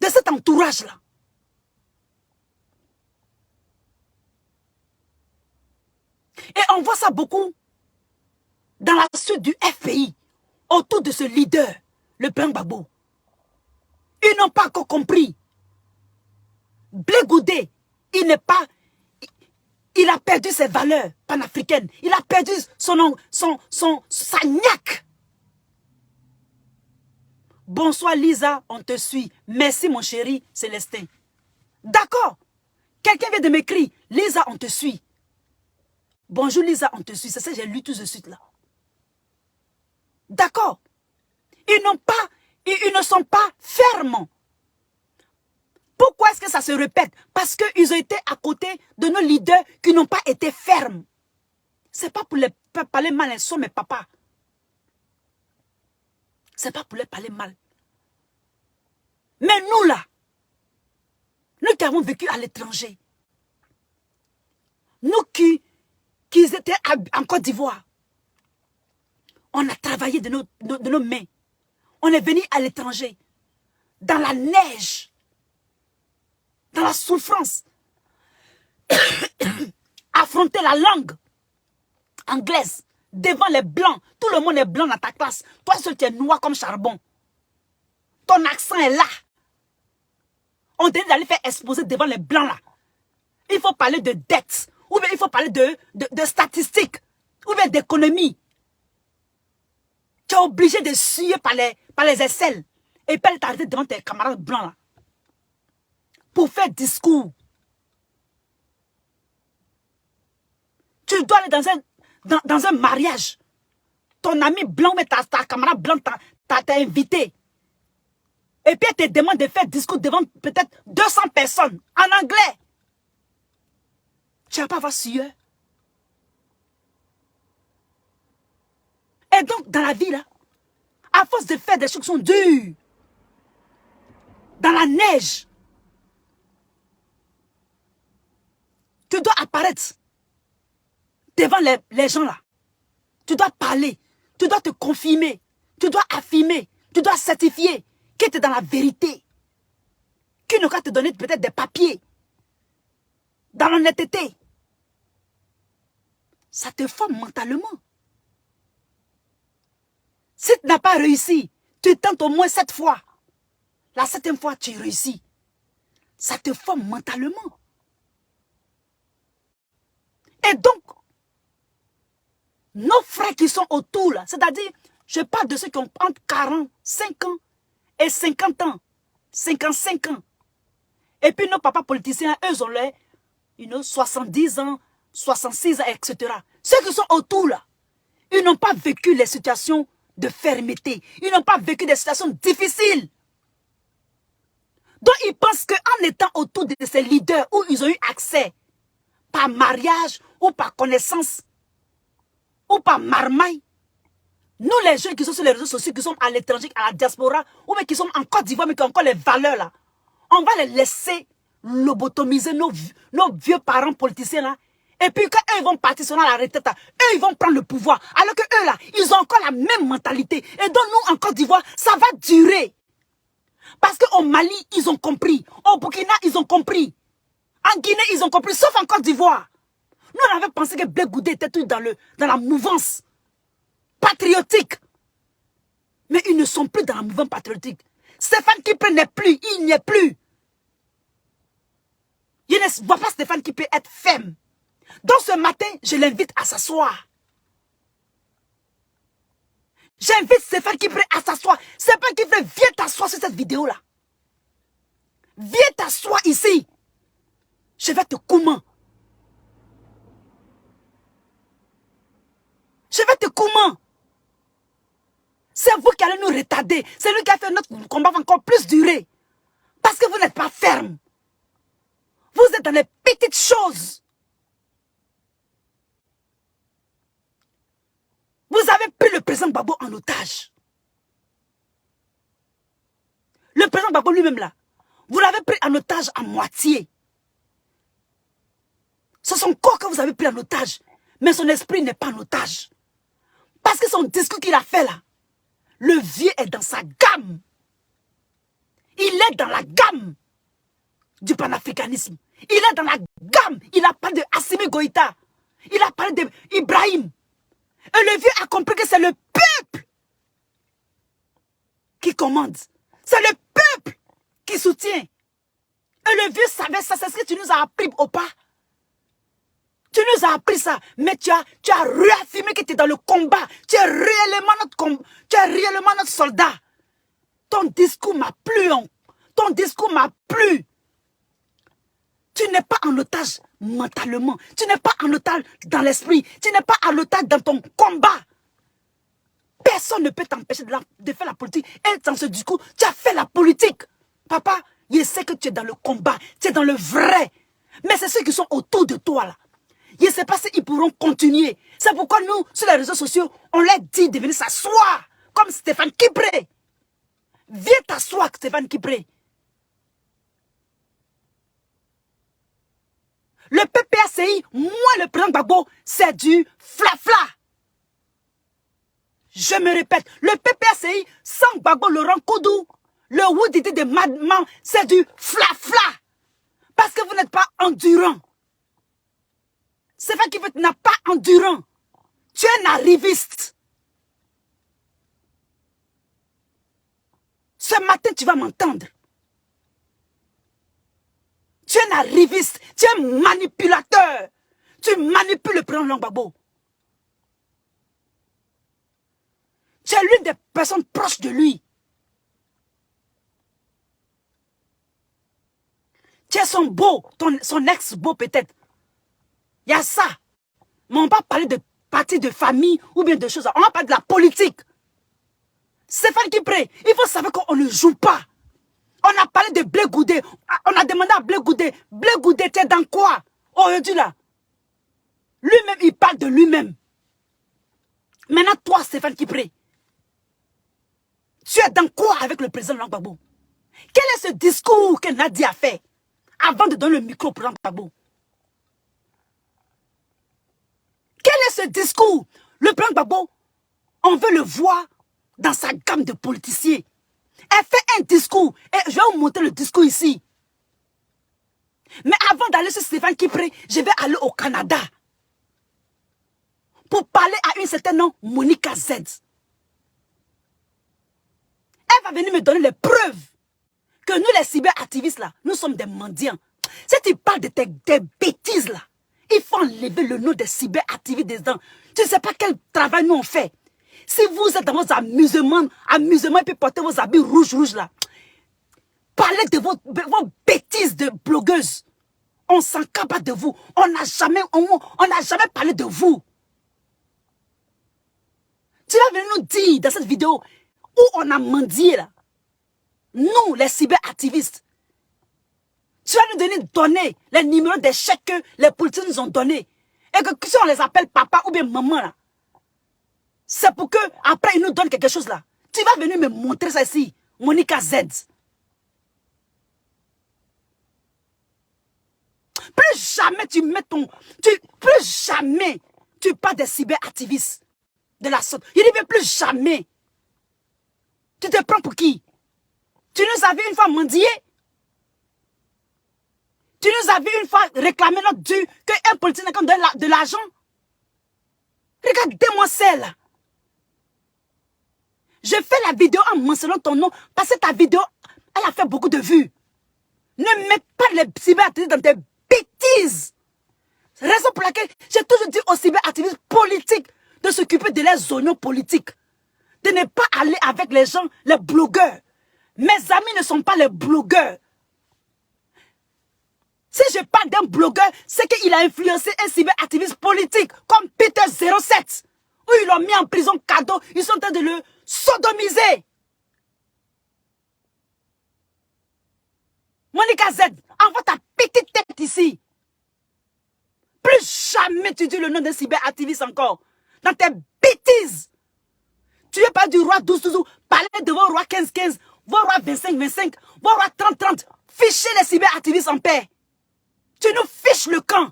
de cet entourage là. Et on voit ça beaucoup dans la suite du FPI, autour de ce leader, le président Gbagbo. Ils n'ont pas encore compris. Blé Goudé, il a perdu ses valeurs panafricaines. Il a perdu sa niaque. Bonsoir Lisa, on te suit. Merci mon chéri Célestin. D'accord. Quelqu'un vient de m'écrire. Lisa, on te suit. Bonjour Lisa, on te suit. C'est ça que j'ai lu tout de suite là. D'accord. Ils ne sont pas fermes. Pourquoi est-ce que ça se répète? Parce qu'ils ont été à côté de nos leaders qui n'ont pas été fermes. Ce n'est pas pour les parler mal, ils sont mes papas. Ce n'est pas pour les parler mal. Mais nous là, nous qui avons vécu à l'étranger, nous qui étaient en Côte d'Ivoire, on a travaillé de nos mains. On est venu à l'étranger, dans la neige, dans la souffrance, affronter la langue anglaise devant les blancs. Tout le monde est blanc dans ta classe. Toi seul tu es noir comme charbon. Ton accent est là. On te dit d'aller faire exposer devant les blancs là. Il faut parler de dette. Ou bien il faut parler de statistiques. Ou bien d'économie. Tu es obligé de suer par les aisselles. Et puis t'arrêter devant tes camarades blancs là. Pour faire discours. Tu dois aller dans un mariage. Ton ami blanc, mais ta camarade blanc t'a invité. Et puis elle te demande de faire discours devant peut-être 200 personnes en anglais. Tu vas pas avoir sueur. Et donc, dans la vie, là, à force de faire des choses qui sont dures, dans la neige, tu dois apparaître devant les gens, là. Tu dois parler, tu dois te confirmer, tu dois affirmer, tu dois certifier que tu es dans la vérité. Qui ne va te donner peut-être des papiers, dans l'honnêteté. Ça te forme mentalement. Si tu n'as pas réussi, tu tentes au moins 7 fois. La 7e fois, tu réussis. Ça te forme mentalement. Et donc, nos frères qui sont autour, là, c'est-à-dire, je parle de ceux qui ont entre 45 ans et 50 ans, 55 ans. Et puis nos papas politiciens, eux ont les 70 ans, 66 ans, etc. Ceux qui sont autour, là, ils n'ont pas vécu les situations de fermeté. Ils n'ont pas vécu des situations difficiles. Donc, ils pensent qu'en étant autour de ces leaders où ils ont eu accès, par mariage ou par connaissance, ou par marmaille, nous les jeunes qui sont sur les réseaux sociaux, qui sont à l'étranger, à la diaspora, ou même qui sont en Côte d'Ivoire, mais qui ont encore les valeurs là, on va les laisser lobotomiser nos vieux parents politiciens là. Et puis quand eux vont partir sur la retraite, là, eux ils vont prendre le pouvoir. Alors que eux là, ils ont encore la même mentalité. Et donc nous en Côte d'Ivoire, ça va durer. Parce qu'au Mali, ils ont compris. Au Burkina, ils ont compris. En Guinée, ils ont compris, sauf en Côte d'Ivoire. Nous, on avait pensé que Blé Goudé était tout dans la mouvance patriotique. Mais ils ne sont plus dans la mouvance patriotique. Stéphane Kipré n'est plus, il n'y est plus. Je ne vois pas Stéphane Kipré être ferme. Donc ce matin, je l'invite à s'asseoir. J'invite Stéphane Kipré à s'asseoir. Stéphane Kipré, viens t'asseoir sur cette vidéo-là. Viens t'asseoir ici. Je vais te comment. Je vais te comment. C'est vous qui allez nous retarder. C'est lui qui a fait notre combat va encore plus durer. Parce que vous n'êtes pas ferme. Vous êtes dans les petites choses. Vous avez pris le président Gbagbo en otage. Le président Gbagbo lui-même là, vous l'avez pris en otage à moitié. C'est son corps que vous avez pris en otage. Mais son esprit n'est pas en otage. Parce que son discours qu'il a fait là, le vieux est dans sa gamme. Il est dans la gamme du panafricanisme. Il est dans la gamme. Il a parlé de Assimi Goïta. Il a parlé d'Ibrahim. Et le vieux a compris que c'est le peuple qui commande. C'est le peuple qui soutient. Et le vieux savait ça. C'est ce que tu nous as appris au pas. Tu nous as appris ça. Mais tu as réaffirmé que tu es dans le combat. Tu es réellement notre soldat. Ton discours m'a plu. Ton discours m'a plu. Tu n'es pas en otage mentalement. Tu n'es pas en otage dans l'esprit. Tu n'es pas en otage dans ton combat. Personne ne peut t'empêcher de faire la politique. Et dans ce discours, tu as fait la politique. Papa, je sais que tu es dans le combat. Tu es dans le vrai. Mais c'est ceux qui sont autour de toi là. Je ne sais pas s'ils pourront continuer. C'est pourquoi nous, sur les réseaux sociaux, on leur dit de venir s'asseoir. Comme Stéphane Kipré. Viens t'asseoir, Stéphane Kipré. Le PPACI, moi, le président Gbagbo, c'est du flafla. Je me répète, le PPACI, sans Gbagbo, Laurent Koudou, le Woudidi de Madman, c'est du flafla. Parce que vous n'êtes pas endurant. C'est vrai que tu n'as pas endurant. Tu es un arriviste. Ce matin, tu vas m'entendre. Tu es un arriviste, tu es un manipulateur. Tu manipules le président Laurent Gbagbo. Tu es l'une des personnes proches de lui. Tu es son beau, son ex-beau peut-être. Il y a ça. Mais on va parler de parti de famille ou bien de choses. On va parler de la politique. Stéphane Kipré, il faut savoir qu'on ne joue pas. On a parlé de Blé Goudé. On a demandé à Blé Goudé. Blé Goudé, tu es dans quoi? Aujourd'hui là. Lui-même, il parle de lui-même. Maintenant, toi, Stéphane Kipré, tu es dans quoi avec le président Laurent Gbagbo? Quel est ce discours que Nadia a fait avant de donner le micro au président Gbagbo? Quel est ce discours? Le président Gbagbo, on veut le voir dans sa gamme de politiciens. Elle fait un discours. Et je vais vous montrer le discours ici. Mais avant d'aller sur Stéphane Kipré, je vais aller au Canada. Pour parler à une certaine nom, Monica Z. Elle va venir me donner les preuves que nous, les cyberactivistes, là, nous sommes des mendiants. Si tu parles de tes bêtises, là, il faut enlever le nom des cyberactivistes dedans. Tu ne sais pas quel travail nous on fait. Si vous êtes dans vos amusements et puis portez vos habits rouges, là, parlez de vos bêtises de blogueuses. On s'en capable de vous. On n'a jamais parlé de vous. Tu vas venir nous dire dans cette vidéo où on a mendié là. Nous, les cyberactivistes. Tu vas nous donner les numéros des chèques que les politiciens nous ont donnés. Et que si on les appelle papa ou bien maman là, c'est pour que après ils nous donnent quelque chose là. Tu vas venir me montrer ça ici, Monica Z. Plus jamais tu mets plus jamais tu parles des cyberactivistes de la sorte. Il ne veut plus jamais. Tu te prends pour qui? Tu nous avais une fois mendié. Tu nous avais une fois réclamé notre dû qu'un politicien comme de l'argent. Regardez-moi celle-là. Je fais la vidéo en mentionnant ton nom parce que ta vidéo, elle a fait beaucoup de vues. Ne mets pas les cyberactivistes dans tes bêtises. Raison pour laquelle j'ai toujours dit aux cyberactivistes politiques de s'occuper de leurs oignons politiques. De ne pas aller avec les gens, les blogueurs. Mes amis ne sont pas les blogueurs. Si je parle d'un blogueur, c'est qu'il a influencé un cyberactiviste politique comme Peter 07. Où ils l'ont mis en prison cadeau. Ils sont en train de le sodomiser. Monica Z, envoie ta petite tête ici. Plus jamais tu dis le nom d'un cyberactiviste encore. Dans tes bêtises. Tu veux pas du roi 12-12, parler de vos rois 15-15, vos rois 25-25, vos rois 30-30. Fichez les cyberactivistes en paix. Tu nous fiches le camp.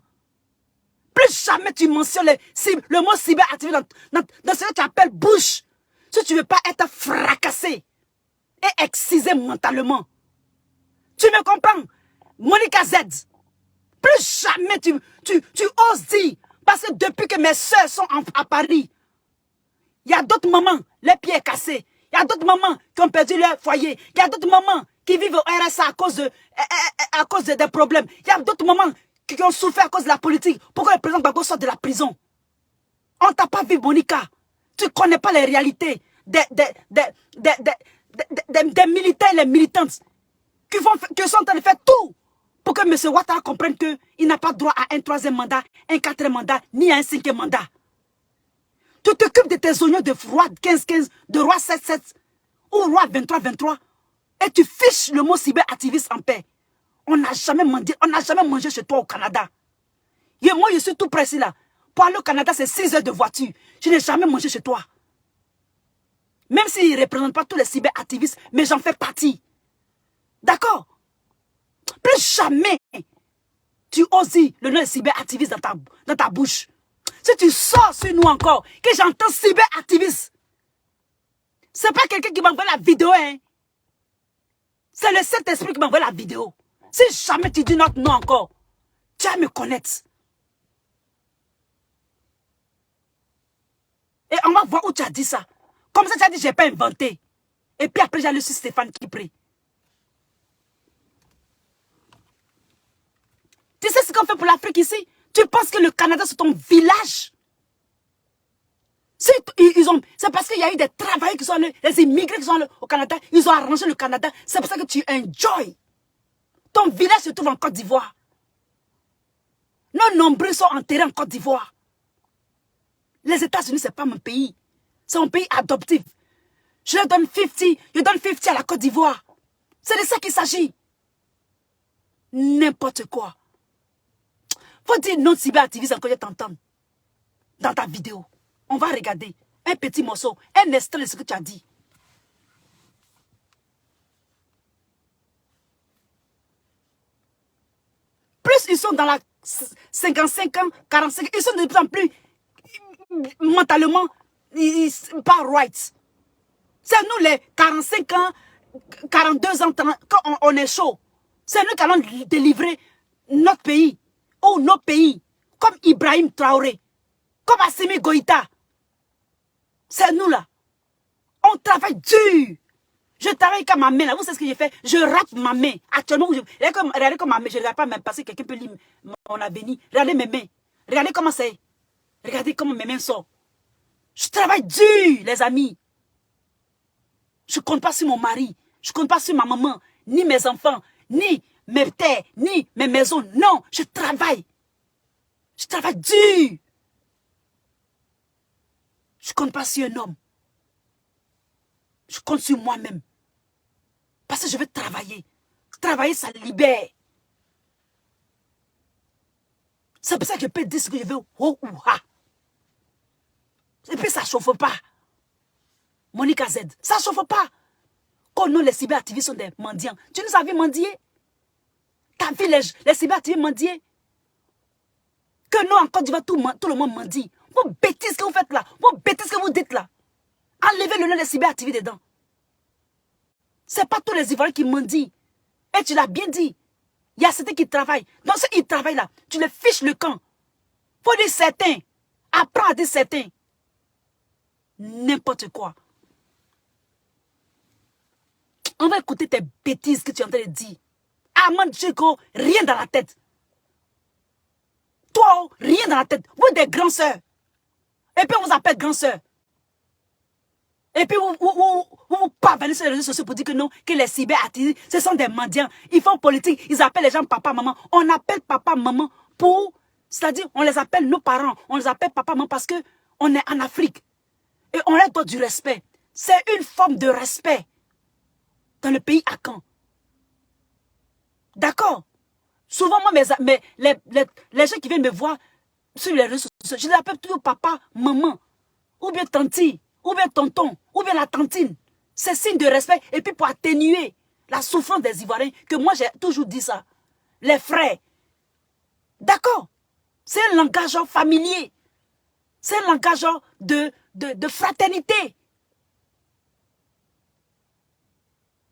Plus jamais tu mentionnes le mot cyberactiviste dans ce que tu appelles bouche. Si tu ne veux pas être fracassé et excisé mentalement. Tu me comprends? Monica Z. Plus jamais tu oses dire. Parce que depuis que mes soeurs sont à Paris, il y a d'autres mamans, les pieds cassés. Il y a d'autres mamans qui ont perdu leur foyer. Il y a d'autres mamans qui vivent au RSA à cause des problèmes. Il y a d'autres mamans qui ont souffert à cause de la politique. Pourquoi le président Gbagbo sort de la prison? On ne t'a pas vu, Monica. Tu ne connais pas les réalités des militants et les militantes qui sont en train de faire tout pour que M. Ouattara comprenne qu'il n'a pas droit à un 3e mandat, un 4e mandat, ni à un 5e mandat. Tu t'occupes de tes oignons de roi 15-15, de roi 7-7 ou roi 23-23 et tu fiches le mot cyberactiviste en paix. On n'a jamais mangé chez toi au Canada. Et moi, je suis tout pressé là. Pour aller au Canada, c'est 6 heures de voiture. Je n'ai jamais mangé chez toi. Même s'ils ne représentent pas tous les cyberactivistes, mais j'en fais partie. D'accord? Plus jamais tu oses dire le nom de cyberactiviste dans ta bouche. Si tu sors sur nous encore, que j'entends cyberactiviste, c'est pas quelqu'un qui m'envoie la vidéo, hein. C'est le Saint-Esprit qui m'envoie la vidéo. Si jamais tu dis notre nom encore, tu vas me connaître. Et on va voir où tu as dit ça. Comme ça, tu as dit, je n'ai pas inventé. Et puis après, j'ai allé sur Stéphane Kipré. qu'on fait pour l'Afrique ici? Tu penses que le Canada, c'est ton village? C'est parce qu'il y a eu des travailleurs qui sont allés, les immigrés qui sont allés au Canada, ils ont arrangé le Canada. C'est pour ça que tu enjoy. Ton village se trouve en Côte d'Ivoire. Nos nombreux sont enterrés en Côte d'Ivoire. Les États-Unis, ce n'est pas mon pays. C'est un pays adoptif. Je donne 50 à la Côte d'Ivoire. C'est de ça qu'il s'agit. N'importe quoi. Faut dire non cyberactiviste encore, je t'entends. Dans ta vidéo. On va regarder un petit morceau, un extrait de ce que tu as dit. Plus ils sont dans la 55 ans, 45 ans, ils sont de plus en plus mentalement pas right. C'est nous les 45 ans, 42 ans, quand on est chaud. C'est nous qui allons délivrer notre pays ou nos pays, comme Ibrahim Traoré, comme Assimi Goïta. C'est nous là. On travaille dur. Je travaille comme ma main là. Vous savez ce que j'ai fait? Je rappe ma main. Actuellement, regardez comme ma main. Je ne regarde pas même parce que quelqu'un peut lire mon avenir. Regardez mes mains. Regardez comment c'est. Regardez comment mes mains sont. Je travaille dur, les amis. Je ne compte pas sur mon mari. Je ne compte pas sur ma maman, ni mes enfants, ni mes terres, ni mes maisons. Non, je travaille. Je travaille dur. Je ne compte pas sur un homme. Je compte sur moi-même. Parce que je veux travailler. Travailler, ça libère. C'est pour ça que je peux dire ce que je veux. Oh ou ha. Et puis ça ne chauffe pas. Monica Z, ça ne chauffe pas. Quand nous, les cyberactivistes sont des mendiants. Tu nous as vu mendier? T'as vu les cyberactivistes mendier? Que nous, en Côte d'Ivoire, tout le monde mendie. Vos bêtises que vous faites là. Vos bêtises que vous dites là. Enlevez le nom des cyberactivistes dedans. Ce n'est pas tous les Ivoiriens qui mendient. Et tu l'as bien dit. Il y a certains qui travaillent. Dans ceux qui travaillent là, tu les fiches le camp. Il faut dire certains. Apprends à dire certains. N'importe quoi. On va écouter tes bêtises que tu es en train de dire. Armand Chico, rien dans la tête. Toi, rien dans la tête. Vous êtes des grands sœurs. Et puis on vous appelle grand sœur. Et puis vous parvenez sur les réseaux sociaux pour dire que non, que les cyberactivistes, ce sont des mendiants. Ils font politique, ils appellent les gens papa, maman. On appelle papa, maman pour, c'est-à-dire on les appelle nos parents. On les appelle papa, maman parce que on est en Afrique. Et on leur doit du respect. C'est une forme de respect dans le pays à Caen. D'accord? Souvent, moi, les gens qui viennent me voir sur les réseaux sociaux, je les appelle toujours papa, maman, ou bien tanti, ou bien tonton, ou bien la tantine. C'est signe de respect. Et puis pour atténuer la souffrance des Ivoiriens, que moi j'ai toujours dit ça. Les frères. D'accord? C'est un langage familier. C'est un langage de fraternité.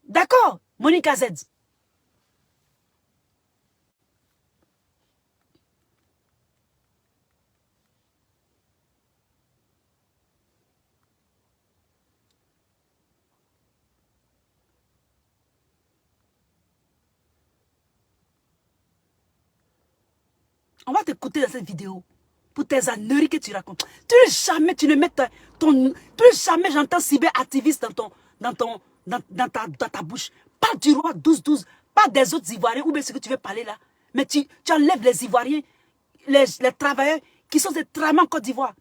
D'accord? Monica Z. On va t'écouter dans cette vidéo pour tes âneries que tu racontes. Tu ne mets jamais j'entends cyberactiviste dans ta bouche. Pas du roi 12-12, pas des autres Ivoiriens ou bien ce que tu veux parler là. Mais tu enlèves les Ivoiriens, les travailleurs qui sont des travailleurs en Côte d'Ivoire.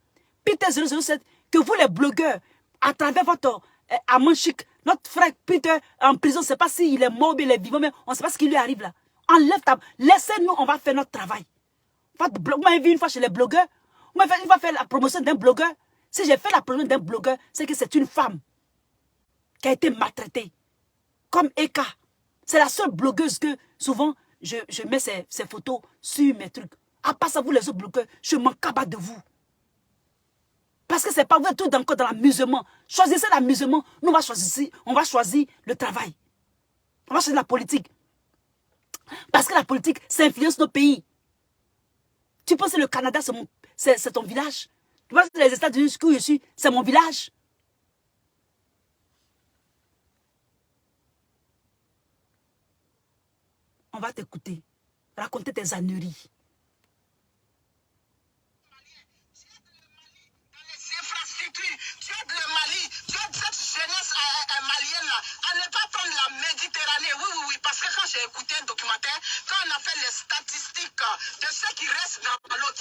Peter 007, que vous les blogueurs, à travers votre Amanchik, notre frère Peter en prison, on ne sait pas s'il est mort ou bien il est vivant, mais on ne sait pas ce qui lui arrive là. Enlève laissez-nous, on va faire notre travail. Vous m'avez vu une fois chez les blogueurs. Vous m'avez fait une fois faire la promotion d'un blogueur. Si j'ai fait la promotion d'un blogueur, c'est que c'est une femme qui a été maltraitée. Comme Eka. C'est la seule blogueuse que souvent je mets ses photos sur mes trucs. À part ça, vous les autres blogueurs, je m'en cabate de vous. Parce que c'est pas vous tout encore dans l'amusement. Choisissez l'amusement. Nous, on va choisir le travail. On va choisir la politique. Parce que la politique, ça influence nos pays. Tu penses que le Canada, c'est ton village? Tu penses que les États-Unis, où je suis, c'est mon village? On va t'écouter. Raconter tes âneries.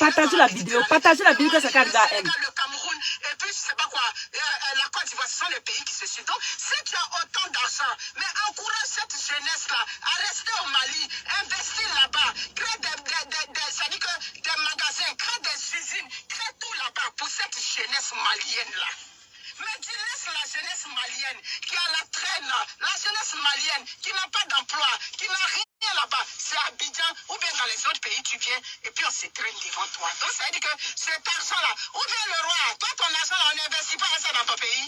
Partagez la vidéo que ça arrive à elle. Le Cameroun, et puis je sais pas quoi, la Côte d'Ivoire, ce sont les pays qui se suivent. Donc, si tu as autant d'argent, mais encourage cette jeunesse-là à rester au Mali, investir là-bas, créer des magasins, créer des usines, créer tout là-bas pour cette jeunesse malienne-là. Mais tu laisses la jeunesse malienne qui a la traîne, la jeunesse malienne qui n'a pas d'emploi, qui n'a rien là-bas. C'est à Abidjan ou bien dans les autres pays, tu viens et puis on se traîne devant toi. Donc ça veut dire que cet argent-là, ou bien le roi, toi ton argent, on n'investit pas ça dans ton pays.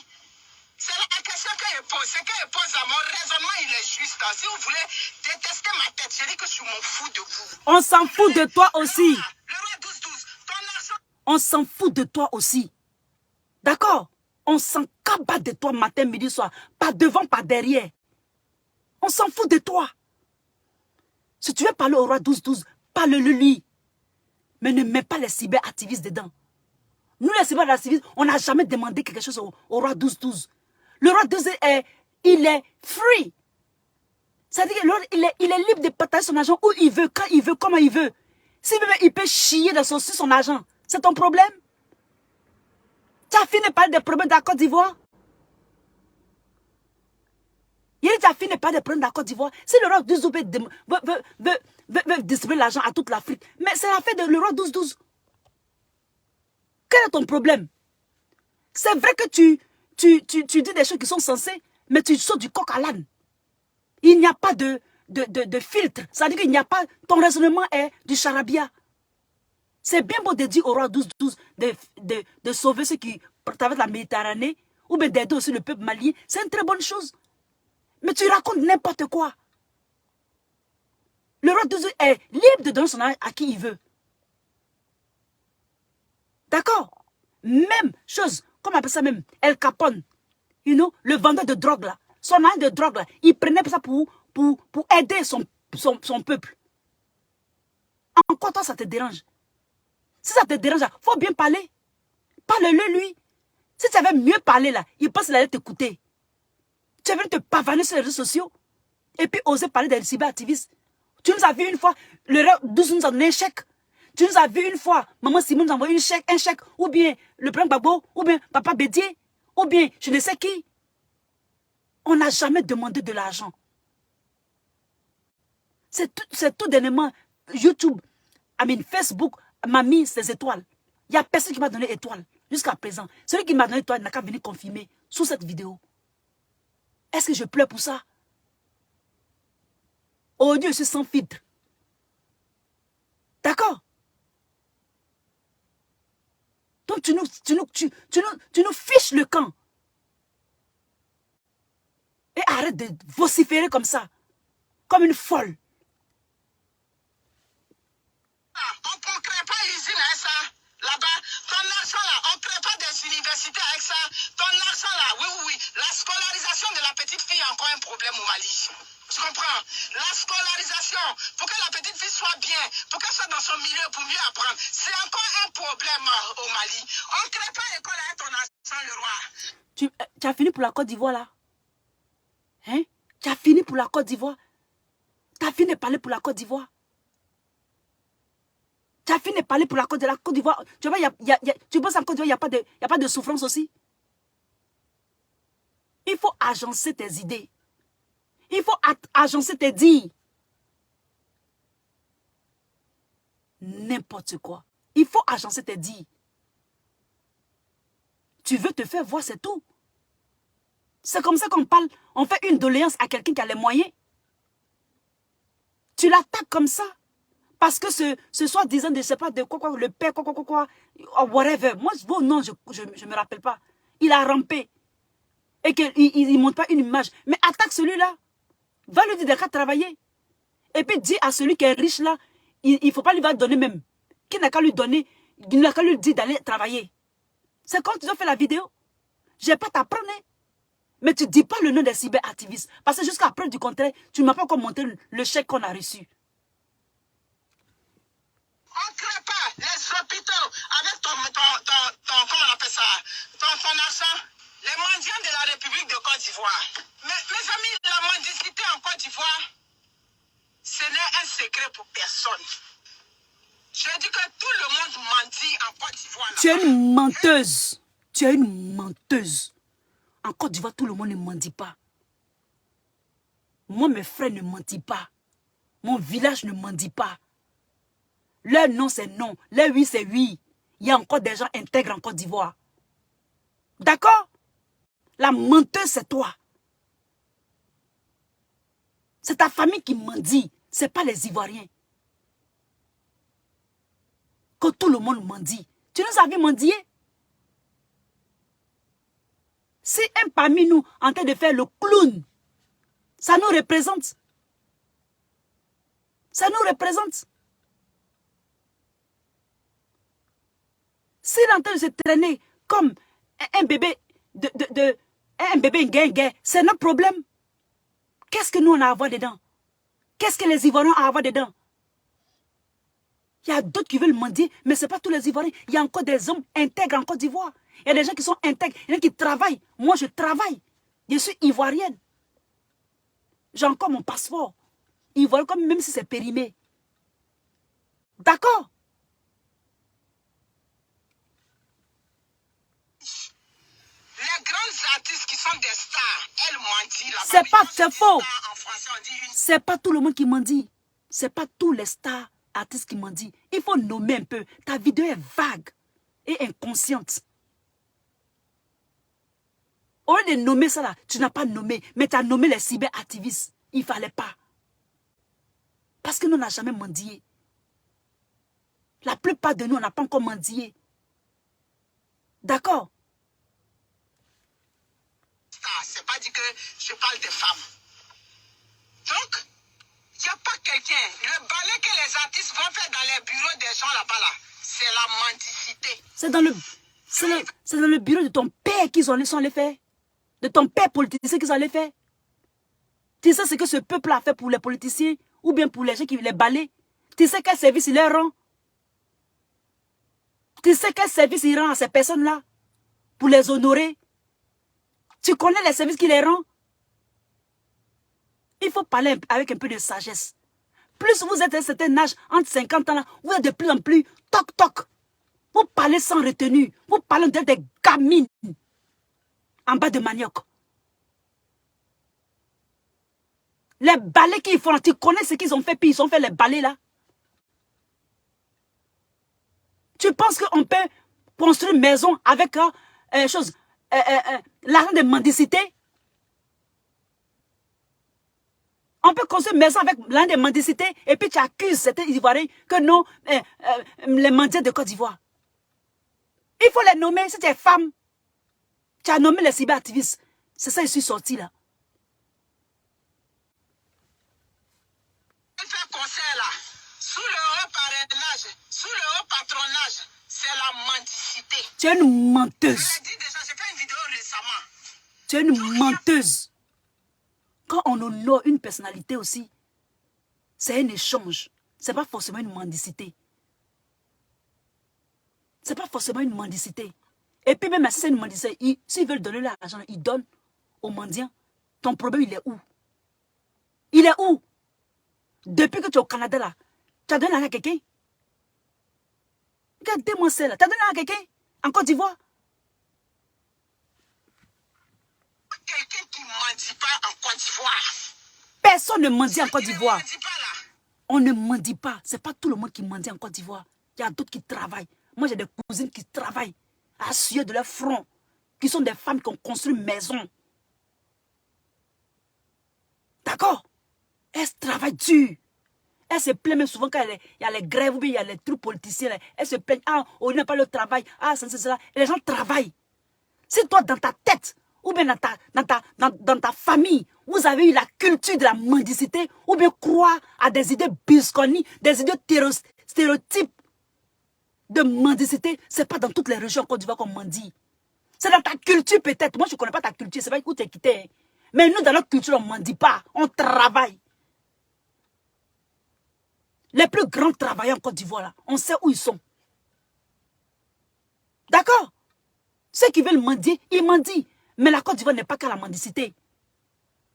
C'est la question qu'elle pose. C'est qu'elle pose là. Mon raisonnement, il est juste. Si vous voulez détester ma tête, je dis que je m'en fous de vous. On s'en fout de toi aussi. Le roi 12-12, ton argent. On s'en fout de toi aussi. D'accord? On s'en cabat de toi matin, midi, soir. Pas devant, pas derrière. On s'en fout de toi. Si tu veux parler au roi 12-12, parle-le lui. Mais ne mets pas les cyberactivistes dedans. Nous, les cyberactivistes, on n'a jamais demandé quelque chose au roi 12-12. Le roi 12 il est free. C'est-à-dire qu'il est libre de partager son argent où il veut, quand il veut, comment il veut. S'il veut, il peut chier sur son argent. C'est ton problème? Tu as fini de parler des problèmes de la Côte d'Ivoire? Il dit, tu as fini de parler des problèmes de la Côte d'Ivoire. Si le roi 12 veut distribuer l'argent à toute l'Afrique, mais c'est l'affaire de le roi 12-12. Quel est ton problème? C'est vrai que tu dis des choses qui sont sensées, mais tu sautes du coq à l'âne. Il n'y a pas de filtre. Ça veut dire qu'il n'y a pas... Ton raisonnement est du charabia. C'est bien beau de dire au roi 12-12 de sauver ceux qui traversent la Méditerranée, ou bien d'aider aussi le peuple malien. C'est une très bonne chose. Mais tu racontes n'importe quoi. Le roi 12 est libre de donner son argent à qui il veut. D'accord? Même chose, comme on appelle ça même, El Capone, le vendeur de drogue là, son argent de drogue là, il prenait ça pour aider son peuple. En quoi toi ça te dérange? Si ça te dérange, il faut bien parler. Parle-le lui. Si tu avais mieux parlé là, il pense qu'il allait t'écouter. Tu es venu te pavaner sur les réseaux sociaux et puis oser parler des cyberactivistes. Tu nous as vu une fois, le roi 12 nous a donné un chèque. Tu nous as vu une fois, maman Simon nous a envoyé un chèque, ou bien le président Gbagbo, ou bien papa Bédier, ou bien je ne sais qui. On n'a jamais demandé de l'argent. C'est tout dernièrement, YouTube, Facebook m'a mis ses étoiles. Il n'y a personne qui m'a donné étoile jusqu'à présent. Celui qui m'a donné étoile n'a qu'à venir confirmer sous cette vidéo. Est-ce que je pleure pour ça? Oh Dieu, je suis sans filtre. D'accord? Donc tu nous fiches le camp. Et arrête de vociférer comme ça. Comme une folle. On ne crée pas l'usine avec ça. Là-bas, ton argent là, on ne crée pas des universités avec ça. Ton argent là, oui. La scolarisation de la petite fille est encore un problème au Mali. Tu comprends? La scolarisation, pour que la petite fille soit bien, pour qu'elle soit dans son milieu pour mieux apprendre, c'est encore un problème au Mali. On ne crée pas l'école avec ton argent, le roi. Tu as fini pour la Côte d'Ivoire là? Hein? Tu as fini pour la Côte d'Ivoire? Tu as fini de parler pour la Côte d'Ivoire? Tu as fini de parler pour la Côte d'Ivoire. Tu vois, tu penses en Côte d'Ivoire, il n'y a pas de souffrance aussi? Il faut agencer tes idées. Il faut agencer tes dires. N'importe quoi. Il faut agencer tes dires. Tu veux te faire voir, c'est tout. C'est comme ça qu'on parle. On fait une doléance à quelqu'un qui a les moyens. Tu l'attaques comme ça. Parce que ce soit disant de je sais pas de quoi, le père, quoi, whatever. Moi, non, je ne me rappelle pas. Il a rampé. Et qu'il ne montre pas une image. Mais attaque celui-là. Va lui dire de travailler. Et puis dis à celui qui est riche là, il ne faut pas lui donner même. Qui n'a qu'à lui donner, il n'a qu'à lui dire d'aller travailler. C'est quand tu as fait la vidéo. Je ne vais pas t'apprendre. Mais tu ne dis pas le nom des cyberactivistes. Parce que jusqu'à preuve du contraire, tu ne m'as pas encore montré le chèque qu'on a reçu. On ne crée pas les hôpitaux avec comment on appelle ça, ton argent. Les mendiants de la République de Côte d'Ivoire. Mes amis, la mendicité en Côte d'Ivoire, ce n'est un secret pour personne. Je dis que tout le monde Tu es une menteuse. Tu es une menteuse. En Côte d'Ivoire, tout le monde ne mendie pas. Moi, mes frères ne mendient pas. Mon village ne mendie pas. Leur non, c'est non. Leur oui, c'est oui. Il y a encore des gens intègres en Côte d'Ivoire. D'accord? La menteuse, c'est toi. C'est ta famille qui mendie. Ce n'est pas les Ivoiriens. Que tout le monde mendie. Tu nous as vu mendier? Si un parmi nous en train de faire le clown, ça nous représente. Ça nous représente. S'il est en train de se traîner comme un bébé un bébé guin, c'est notre problème. Qu'est-ce que nous on a à voir dedans? Qu'est-ce que les Ivoiriens ont à voir dedans? Il y a d'autres qui veulent mendier, mais ce n'est pas tous les Ivoiriens. Il y a encore des hommes intègres en Côte d'Ivoire. Il y a des gens qui sont intègres, il y a des gens qui travaillent. Moi, je travaille. Je suis ivoirienne. J'ai encore mon passeport. Ivoirien, comme même si c'est périmé. D'accord? Les grands artistes qui sont des stars, elles mentent là-bas. C'est pas, c'est faux. En français, on dit une... C'est pas tout le monde qui mendie. C'est pas tous les stars artistes qui mendient. Il faut nommer un peu. Ta vidéo est vague et inconsciente. Au lieu de nommer ça là, tu n'as pas nommé, mais tu as nommé les cyberactivistes. Il ne fallait pas. Parce que nous n'avons jamais mendié. La plupart de nous, on n'a pas encore mendié. D'accord? C'est pas dit que je parle des femmes. Donc, il n'y a pas quelqu'un. Le balai que les artistes vont faire dans les bureaux des gens là-bas, là, c'est la mendicité. C'est dans le bureau de ton père qu'ils ont laissé faire. De ton père politicien qu'ils allaient faire. Tu sais ce que ce peuple a fait pour les politiciens ou bien pour les gens qui les balaient. Tu sais quel service il leur rend. Tu sais quel service il rend à ces personnes-là pour les honorer. Tu connais les services qu'il les rend. Il faut parler avec un peu de sagesse. Plus vous êtes à un certain âge, entre 50 ans, là, vous êtes de plus en plus toc-toc. Vous parlez sans retenue. Vous parlez des gamines en bas de manioc. Les balais qu'ils font, tu connais ce qu'ils ont fait, puis ils ont fait les balais là. Tu penses qu'on peut construire une maison avec l'argent de mendicité? On peut construire une maison avec l'argent de mendicité et puis tu accuses certains Ivoiriens que non, les mendiants de Côte d'Ivoire. Il faut les nommer, si tu es femme. Tu as nommé les cyberactivistes. C'est ça, je suis sorti là. Elle fait concert là, sous le haut parrainage, sous le haut patronage, c'est la mendicité. Tu es une menteuse. Je l'ai dit déjà, j'ai fait une vidéo récemment. Tu es une menteuse. Quand on honore une personnalité aussi, c'est un échange. Ce n'est pas forcément une mendicité. Ce n'est pas forcément une mendicité. Et puis même si c'est une mendicité, s'ils veulent donner l'argent, ils donnent aux mendiants. Ton problème, il est où? Il est où? Depuis que tu es au Canada, là, tu as donné l'argent à quelqu'un? Regardez-moi ça, là. Tu as donné l'argent à quelqu'un? En Côte d'Ivoire? Quelqu'un qui ne mendie pas en Côte d'Ivoire. Personne ne mendie en Côte d'Ivoire. On On ne mendie pas. Ce n'est pas tout le monde qui mendie en Côte d'Ivoire. Il y a d'autres qui travaillent. Moi, j'ai des cousines qui travaillent à suer de leur front, qui sont des femmes qui ont construit une maison. D'accord? Elles travaillent dur. Elles se plaignent même souvent quand il y a les grèves ou bien il y a les trucs politiciens. Là. Elles se plaignent. Ah, on n'a pas le travail. Ah, c'est cela. Et les gens travaillent. Si toi, dans ta tête, ou bien dans ta famille, vous avez eu la culture de la mendicité, ou bien croire à des idées bisconnies, des idées stéréotypes de mendicité, ce n'est pas dans toutes les régions en Côte d'Ivoire qu'on mendie. C'est dans ta culture peut-être. Moi, je ne connais pas ta culture. C'est pas où tu es quitté. Hein. Mais nous, dans notre culture, on ne mendie pas. On travaille. Les plus grands travailleurs en Côte d'Ivoire, là, on sait où ils sont. D'accord? Ceux qui veulent mendier, ils mendient. Mais la Côte d'Ivoire n'est pas qu'à la mendicité.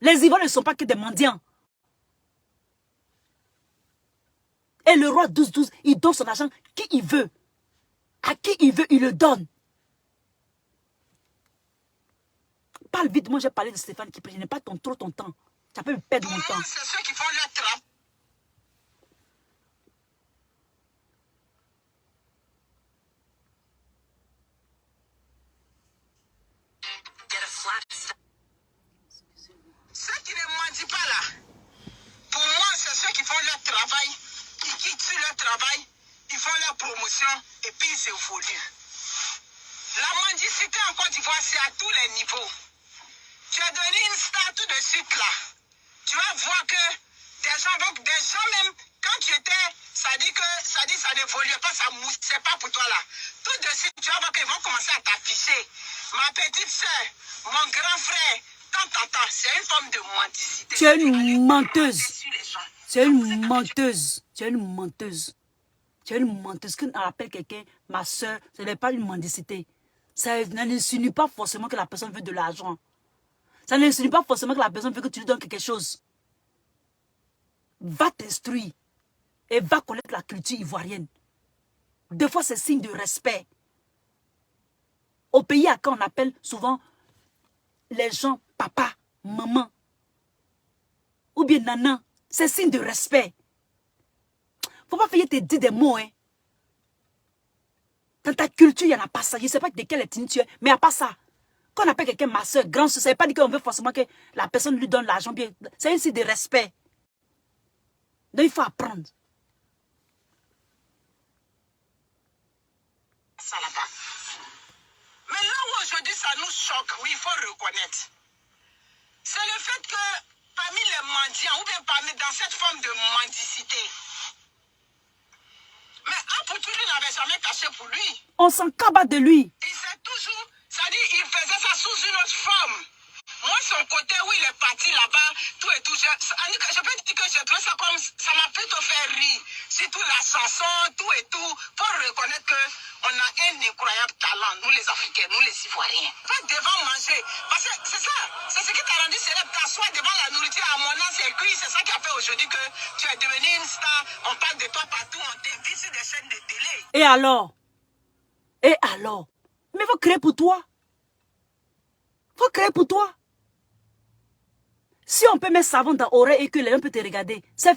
Les Ivoiriens ne sont pas que des mendiants. Et le roi 12-12, il donne son argent qui il veut. À qui il veut, il le donne. Parle vite, moi j'ai parlé de Stéphane qui prie. Je n'ai pas trop ton temps. Ça peut me perdre mon temps. C'est ceux qui font leur travail. Ceux qui ne mendient pas là, pour moi, c'est ceux qui font leur travail, qui tuent leur travail, ils font leur promotion et puis ils évoluent. La mendicité en Côte d'Ivoire, c'est à tous les niveaux. Tu es devenu une star tout de suite là. Tu vas voir que des gens même, quand tu étais, ça dit ça n'évoluait pas, ça moussait pas pour toi là. Tout de suite, tu vas voir qu'ils vont commencer à t'afficher. Ma petite soeur, mon grand frère, tant, c'est une forme de mendicité. Tu es une menteuse. Tu es une menteuse. Tu es une menteuse. Tu es une menteuse. Quand on appelle quelqu'un, ma soeur, ce n'est pas une mendicité. Ça n'insinue pas forcément que la personne veut de l'argent. Ça n'insinue pas forcément que la personne veut que tu lui donnes quelque chose. Va t'instruire et va connaître la culture ivoirienne. Des fois, c'est signe de respect. Au pays à quand on appelle souvent les gens papa, maman ou bien nana, c'est signe de respect. Faut pas faire te dire des mots, hein. Dans ta culture, il n'y en a pas ça. Je ne sais pas de quelle ethnie tu es, mais il n'y a pas ça. Quand on appelle quelqu'un ma soeur, grand soeur, ça ne veut pas dire qu'on veut forcément que la personne lui donne l'argent. C'est un signe de respect. Donc il faut apprendre. Ça là-bas. Mais là où aujourd'hui ça nous choque, oui, il faut reconnaître. C'est le fait que parmi les mendiants, ou bien dans cette forme de mendicité, mais Apoutou ne l'avait jamais caché pour lui. On s'en cabas de lui. Il s'est toujours, c'est-à-dire il faisait ça sous une autre forme. Moi, son côté où il est parti là-bas, tout et tout, je peux dire que j'ai trouvé ça comme, ça m'a plutôt fait rire. Surtout la chanson, tout et tout, pour reconnaître qu'on a un incroyable talent, nous les Africains, nous les Ivoiriens. Pas devant manger, parce que c'est ça, c'est ce qui t'a rendu célèbre, t'assois devant la nourriture à mon nom, c'est cuit, c'est ça qui a fait aujourd'hui que tu es devenu une star, on parle de toi partout, on t'invite sur des chaînes de télé. Et alors? Et alors? Mais il faut créer pour toi. Il faut créer pour toi. Si on peut mettre savon dans l'oreille et que les gens peuvent te regarder, c'est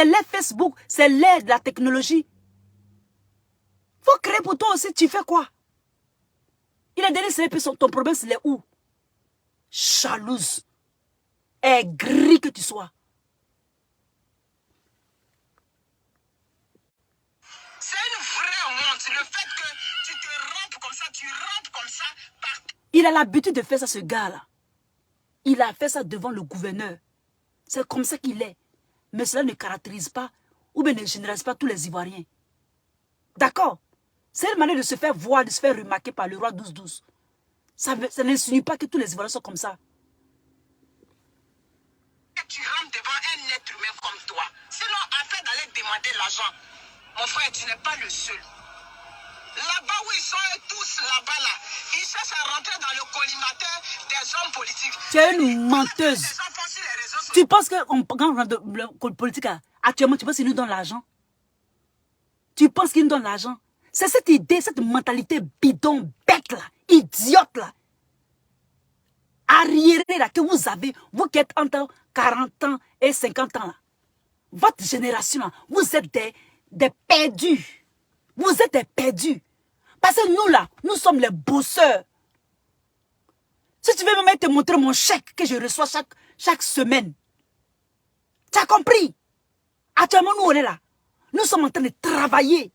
l'air Facebook, c'est l'air de la technologie. Il faut créer pour toi aussi, tu fais quoi? Il a donné ton problème, c'est où? Jalouse. Aigri que tu sois. C'est une vraie honte, le fait que tu te rampes comme ça, tu rampes comme ça. Il a l'habitude de faire ça, ce gars-là. Il a fait ça devant le gouverneur. C'est comme ça qu'il est. Mais cela ne caractérise pas, ou bien ne généralise pas tous les Ivoiriens. D'accord? C'est une manière de se faire voir, de se faire remarquer par le roi 12-12. Ça n'insinue pas que tous les Ivoiriens sont comme ça. Tu rentres devant un être humain comme toi. Sinon, afin d'aller demander l'argent, mon frère, tu n'es pas le seul. Là-bas où ils sont tous là-bas, là, ils cherchent à rentrer dans le collimateur des hommes politiques. Tu es une menteuse. Tu penses que quand on rentre dans le politique, actuellement, tu penses qu'ils nous donnent l'argent? Tu penses qu'ils nous donnent l'argent? C'est cette idée, cette mentalité bidon, bête là, idiote là, arriérée là, que vous avez, vous qui êtes entre 40 ans et 50 ans là. Votre génération là, vous êtes des perdus. Vous êtes des perdus. Parce que nous là, nous sommes les bosseurs. Si tu veux même te montrer mon chèque que je reçois chaque semaine. Tu as compris? Actuellement, nous on est là. Nous sommes en train de travailler,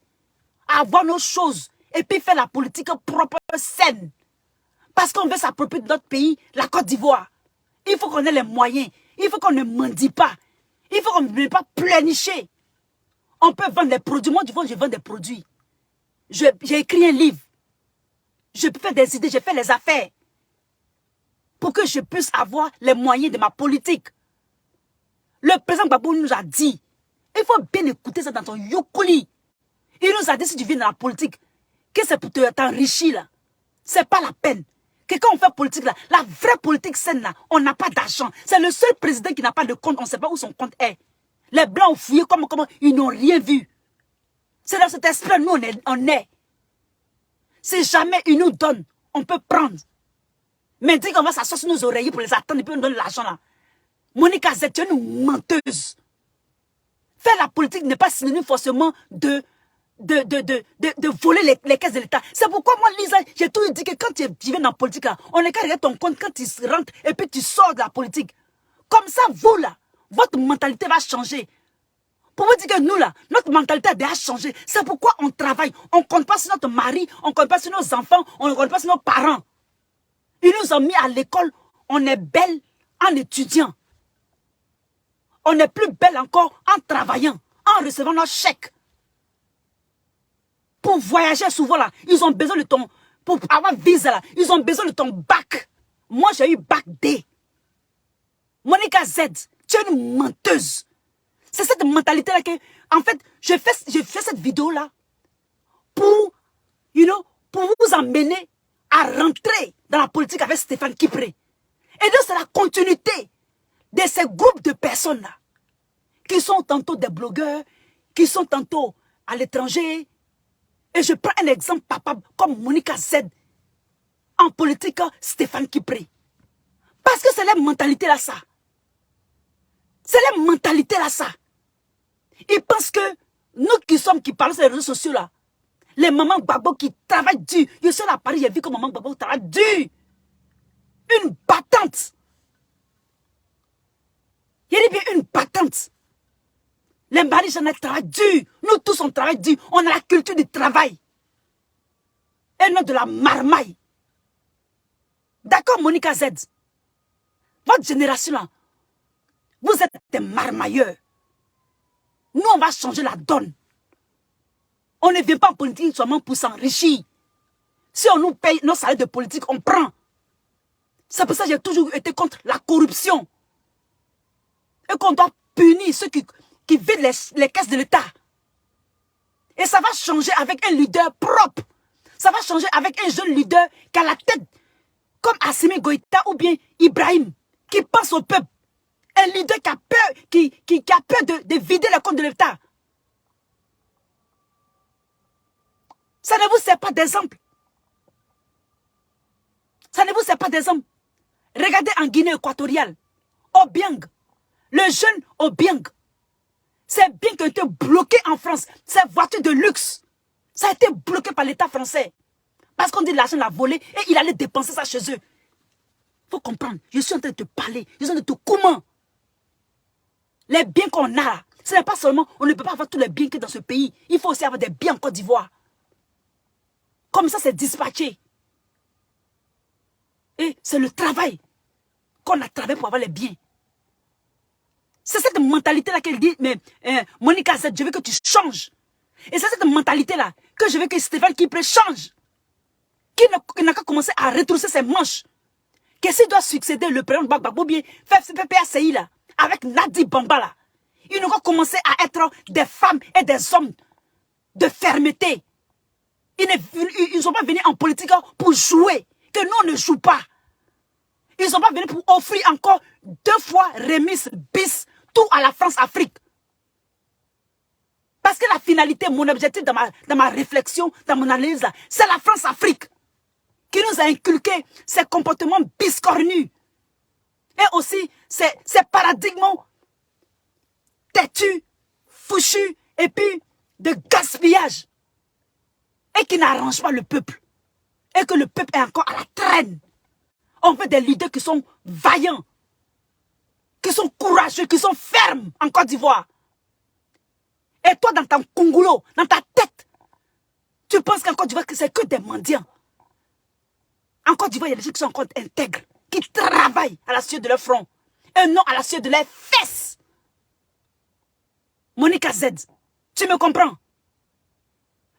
à avoir nos choses et puis faire la politique propre, saine. Parce qu'on veut s'approprier de notre pays, la Côte d'Ivoire. Il faut qu'on ait les moyens. Il faut qu'on ne mendie pas. Il faut qu'on ne pas pleurnicher. On peut vendre des produits. Moi, du coup, je vends des produits. J'ai écrit un livre. Je peux faire des idées, je fais les affaires. Pour que je puisse avoir les moyens de ma politique. Le président Gbagbo nous a dit, il faut bien écouter ça dans ton yokoli. Il nous a dit, si tu viens dans la politique, que c'est pour t'enrichir là. C'est pas la peine. Que quand on fait politique là, la vraie politique saine là, on n'a pas d'argent. C'est le seul président qui n'a pas de compte, on ne sait pas où son compte est. Les Blancs ont fouillé comment ils n'ont rien vu. C'est dans cet esprit, nous on est. Si jamais ils nous donnent, on peut prendre. Mais dire qu'on va s'asseoir sur nos oreillers pour les attendre et puis nous donner l'argent là. Monica Z, tu es une menteuse. Faire la politique n'est pas synonyme forcément de voler les caisses de l'État. C'est pourquoi moi, Lisa, j'ai toujours dit que quand tu viens dans la politique, là, on est qu'à regarder ton compte quand tu rentres et puis tu sors de la politique. Comme ça, vous là, votre mentalité va changer. Pour vous dire que nous là, notre mentalité a déjà changé. C'est pourquoi on travaille. On ne compte pas sur notre mari, on ne compte pas sur nos enfants, on ne compte pas sur nos parents. Ils nous ont mis à l'école, on est belle en étudiant. On est plus belle encore en travaillant, en recevant nos chèques. Pour voyager souvent là, ils ont besoin de ton, pour avoir visa là, ils ont besoin de ton bac. Moi j'ai eu bac D. Monica Z, tu es une menteuse. C'est cette mentalité là que, en fait, je fais cette vidéo là pour, pour vous emmener à rentrer dans la politique avec Stéphane Kipré. Et donc c'est la continuité de ces groupes de personnes là, qui sont tantôt des blogueurs, qui sont tantôt à l'étranger. Et je prends un exemple, papa, comme Monica Z, en politique, Stéphane Kipré. Parce que c'est la mentalité là, ça. C'est la mentalité là, ça. Ils pensent que nous qui parlons sur les réseaux sociaux là, les mamans Gbagbo qui travaillent dur. Je suis à Paris, j'ai vu que maman Gbagbo travaille dur. Une battante. Il y a bien une battante. Les maris, j'en ai travaillé dur. Nous tous, on travaille dur. On a la culture du travail. Et non de la marmaille. D'accord, Monica Z? Votre génération là, vous êtes des marmailleurs. Nous, on va changer la donne. On ne vient pas en politique seulement pour s'enrichir. Si on nous paye nos salaires de politique, on prend. C'est pour ça que j'ai toujours été contre la corruption. Et qu'on doit punir ceux qui vident les caisses de l'État. Et ça va changer avec un leader propre. Ça va changer avec un jeune leader qui a la tête comme Assimi Goïta ou bien Ibrahim, qui pense au peuple. Un leader qui a peur, qui a peur de vider les comptes de l'État. Ça ne vous sert pas d'exemple. Ça ne vous sert pas d'exemple. Regardez en Guinée équatoriale, Obiang, le jeune Obiang, c'est bien qu'il a été bloqué en France. Cette voiture de luxe, ça a été bloqué par l'État français. Parce qu'on dit que l'argent l'a volé et il allait dépenser ça chez eux. Il faut comprendre, je suis en train de te parler, je suis en train de te comment. Les biens qu'on a, ce n'est pas seulement, on ne peut pas avoir tous les biens que dans ce pays. Il faut aussi avoir des biens en Côte d'Ivoire. Comme ça, c'est dispatché. Et c'est le travail qu'on a travaillé pour avoir les biens. C'est cette mentalité-là qu'elle dit, mais Monica Z, je veux que tu changes. Et c'est cette mentalité-là que je veux que Stéphane Kipré change. Qui n'a qu'à commencer à retrousser ses manches. Que s'il doit succéder le président Gbagbo, bien faire ce PPACI là, avec Nadi Bamba là, ils n'ont qu'à commencer à être des femmes et des hommes de fermeté. Ils ne sont pas venus en politique pour jouer, que nous on ne joue pas. Ils ne sont pas venus pour offrir encore 2 fois remise bis tout à la France-Afrique. Parce que la finalité, mon objectif dans ma réflexion, dans mon analyse, c'est la France-Afrique qui nous a inculqué ces comportements biscornus. Et aussi ces paradigmes têtus, fouchus, et puis de gaspillage. Et qui n'arrangent pas le peuple. Et que le peuple est encore à la traîne. On veut des leaders qui sont vaillants, qui sont courageux, qui sont fermes en Côte d'Ivoire. Et toi, dans ton Congolo, dans ta tête, tu penses qu'en Côte d'Ivoire, c'est que des mendiants. En Côte d'Ivoire, il y a des gens qui sont encore intègres, qui travaillent à la sueur de leur front, et non à la sueur de leurs fesses. Monica Z, tu me comprends?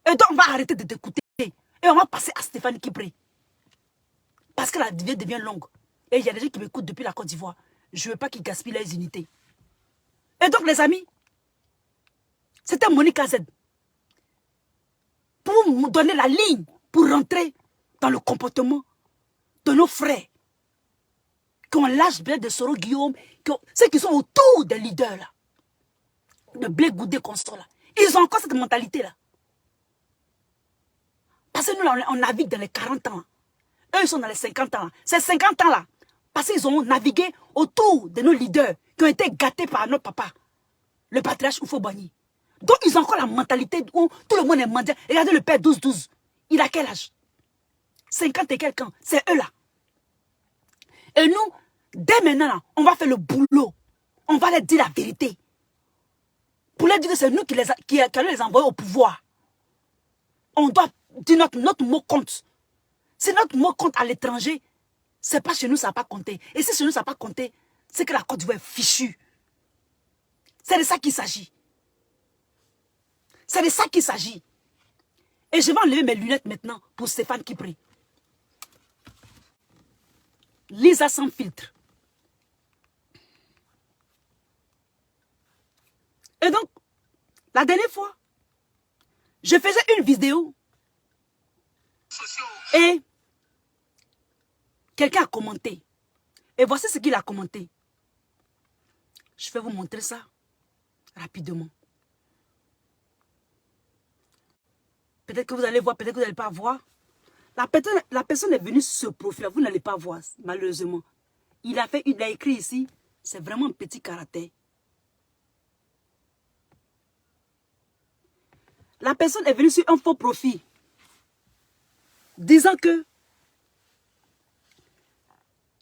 Et donc, on va arrêter de t'écouter. Et on va passer à Stéphane Kipré. Parce que la vie devient longue. Et il y a des gens qui m'écoutent depuis la Côte d'Ivoire. Je ne veux pas qu'ils gaspillent leurs unités. Et donc, les amis, c'était Monica Z. Pour nous donner la ligne, pour rentrer dans le comportement de nos frères. Qu'on lâche bien de Soro Guillaume, ceux qui sont autour des leaders là. De Blé Goudé qu'on sort là. Ils ont encore cette mentalité là. Parce que nous, là, on navigue dans les 40 ans. Eux, ils sont dans les 50 ans. Ces 50 ans-là, parce qu'ils ont navigué autour de nos leaders qui ont été gâtés par notre papa, le patriarche Houphouët-Boigny. Donc, ils ont encore la mentalité où tout le monde est mendiant. Regardez le père 12-12. Il a quel âge? 50 et quelques ans. C'est eux là. Et nous, dès maintenant, là, on va faire le boulot. On va leur dire la vérité. Pour leur dire que c'est nous qui allons les envoyer au pouvoir. On doit dire notre mot compte. Si notre mot compte à l'étranger, c'est pas chez nous, ça n'a pas compté. Et si chez nous, ça n'a pas compté, c'est que la Côte d'Ivoire est fichue. C'est de ça qu'il s'agit. C'est de ça qu'il s'agit. Et je vais enlever mes lunettes maintenant pour Stéphane Kipré. Lisa sans filtre. Et donc, la dernière fois, je faisais une vidéo et quelqu'un a commenté. Et voici ce qu'il a commenté. Je vais vous montrer ça rapidement. Peut-être que vous allez voir, peut-être que vous n'allez pas voir. La personne est venue sur ce profil, vous n'allez pas voir, malheureusement. Il a écrit ici, c'est vraiment un petit caractère. La personne est venue sur un faux profil, disant que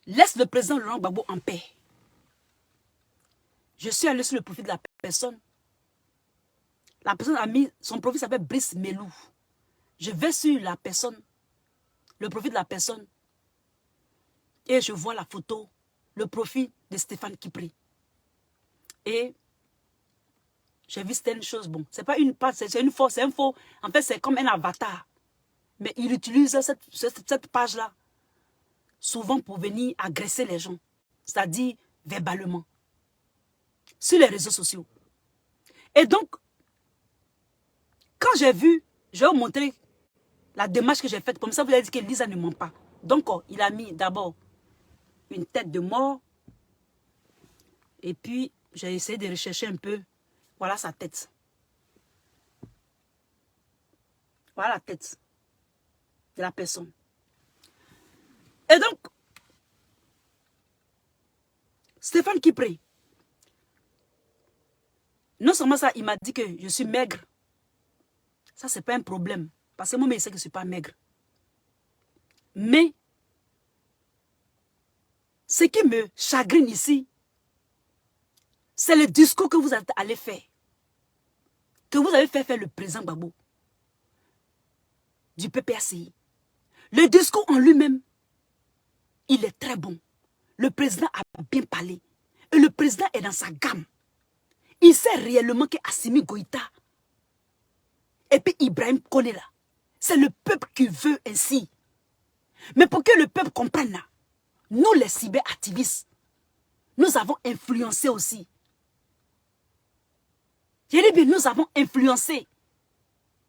laisse le président Laurent Gbagbo en paix. Je suis allé sur le profil de la personne. La personne a mis, son profil s'appelle Brice Melou. Je vais sur la personne, le profil de la personne, et je vois la photo, le profil de Stéphane Kipré. Et j'ai vu certaines choses, bon, c'est pas une page, c'est une fausse, c'est un faux, en fait c'est comme un avatar. Mais il utilise cette page-là, souvent pour venir agresser les gens, c'est-à-dire verbalement, sur les réseaux sociaux. Et donc, quand j'ai vu, je vais vous montrer la démarche que j'ai faite, comme ça vous allez dire que Lisa ne ment pas. Donc, il a mis d'abord une tête de mort, et puis j'ai essayé de rechercher un peu. Voilà sa tête. Voilà la tête de la personne. Et donc, Stéphane Kipré, non seulement ça, il m'a dit que je suis maigre. Ça, c'est pas un problème. Parce que moi, il sait que je ne suis pas maigre. Mais, ce qui me chagrine ici, c'est le discours que vous allez faire. Que vous avez fait faire le président Gbagbo du PPACI. Le discours en lui-même, il est très bon. Le président a bien parlé. Et le président est dans sa gamme. Il sait réellement qu'Assimi Goïta et puis Ibrahim Koné là, c'est le peuple qui veut ainsi. Mais pour que le peuple comprenne là, nous les cyberactivistes, nous avons influencé aussi. Je dis bien, nous avons influencé.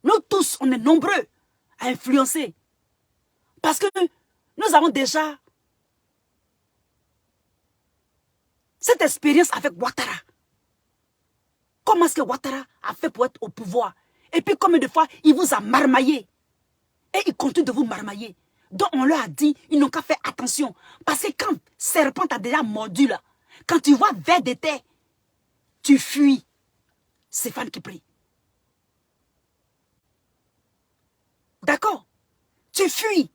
Nous tous, on est nombreux à influencer. Parce que nous avons déjà cette expérience avec Ouattara. Comment est-ce que Ouattara a fait pour être au pouvoir? Et puis combien de fois il vous a marmaillé? Et il continue de vous marmailler. Donc on leur a dit, ils n'ont qu'à faire attention. Parce que quand serpent t'a déjà mordu là, quand tu vois vers de terre, tu fuis. Stéphane Kipré. D'accord? Tu fuis.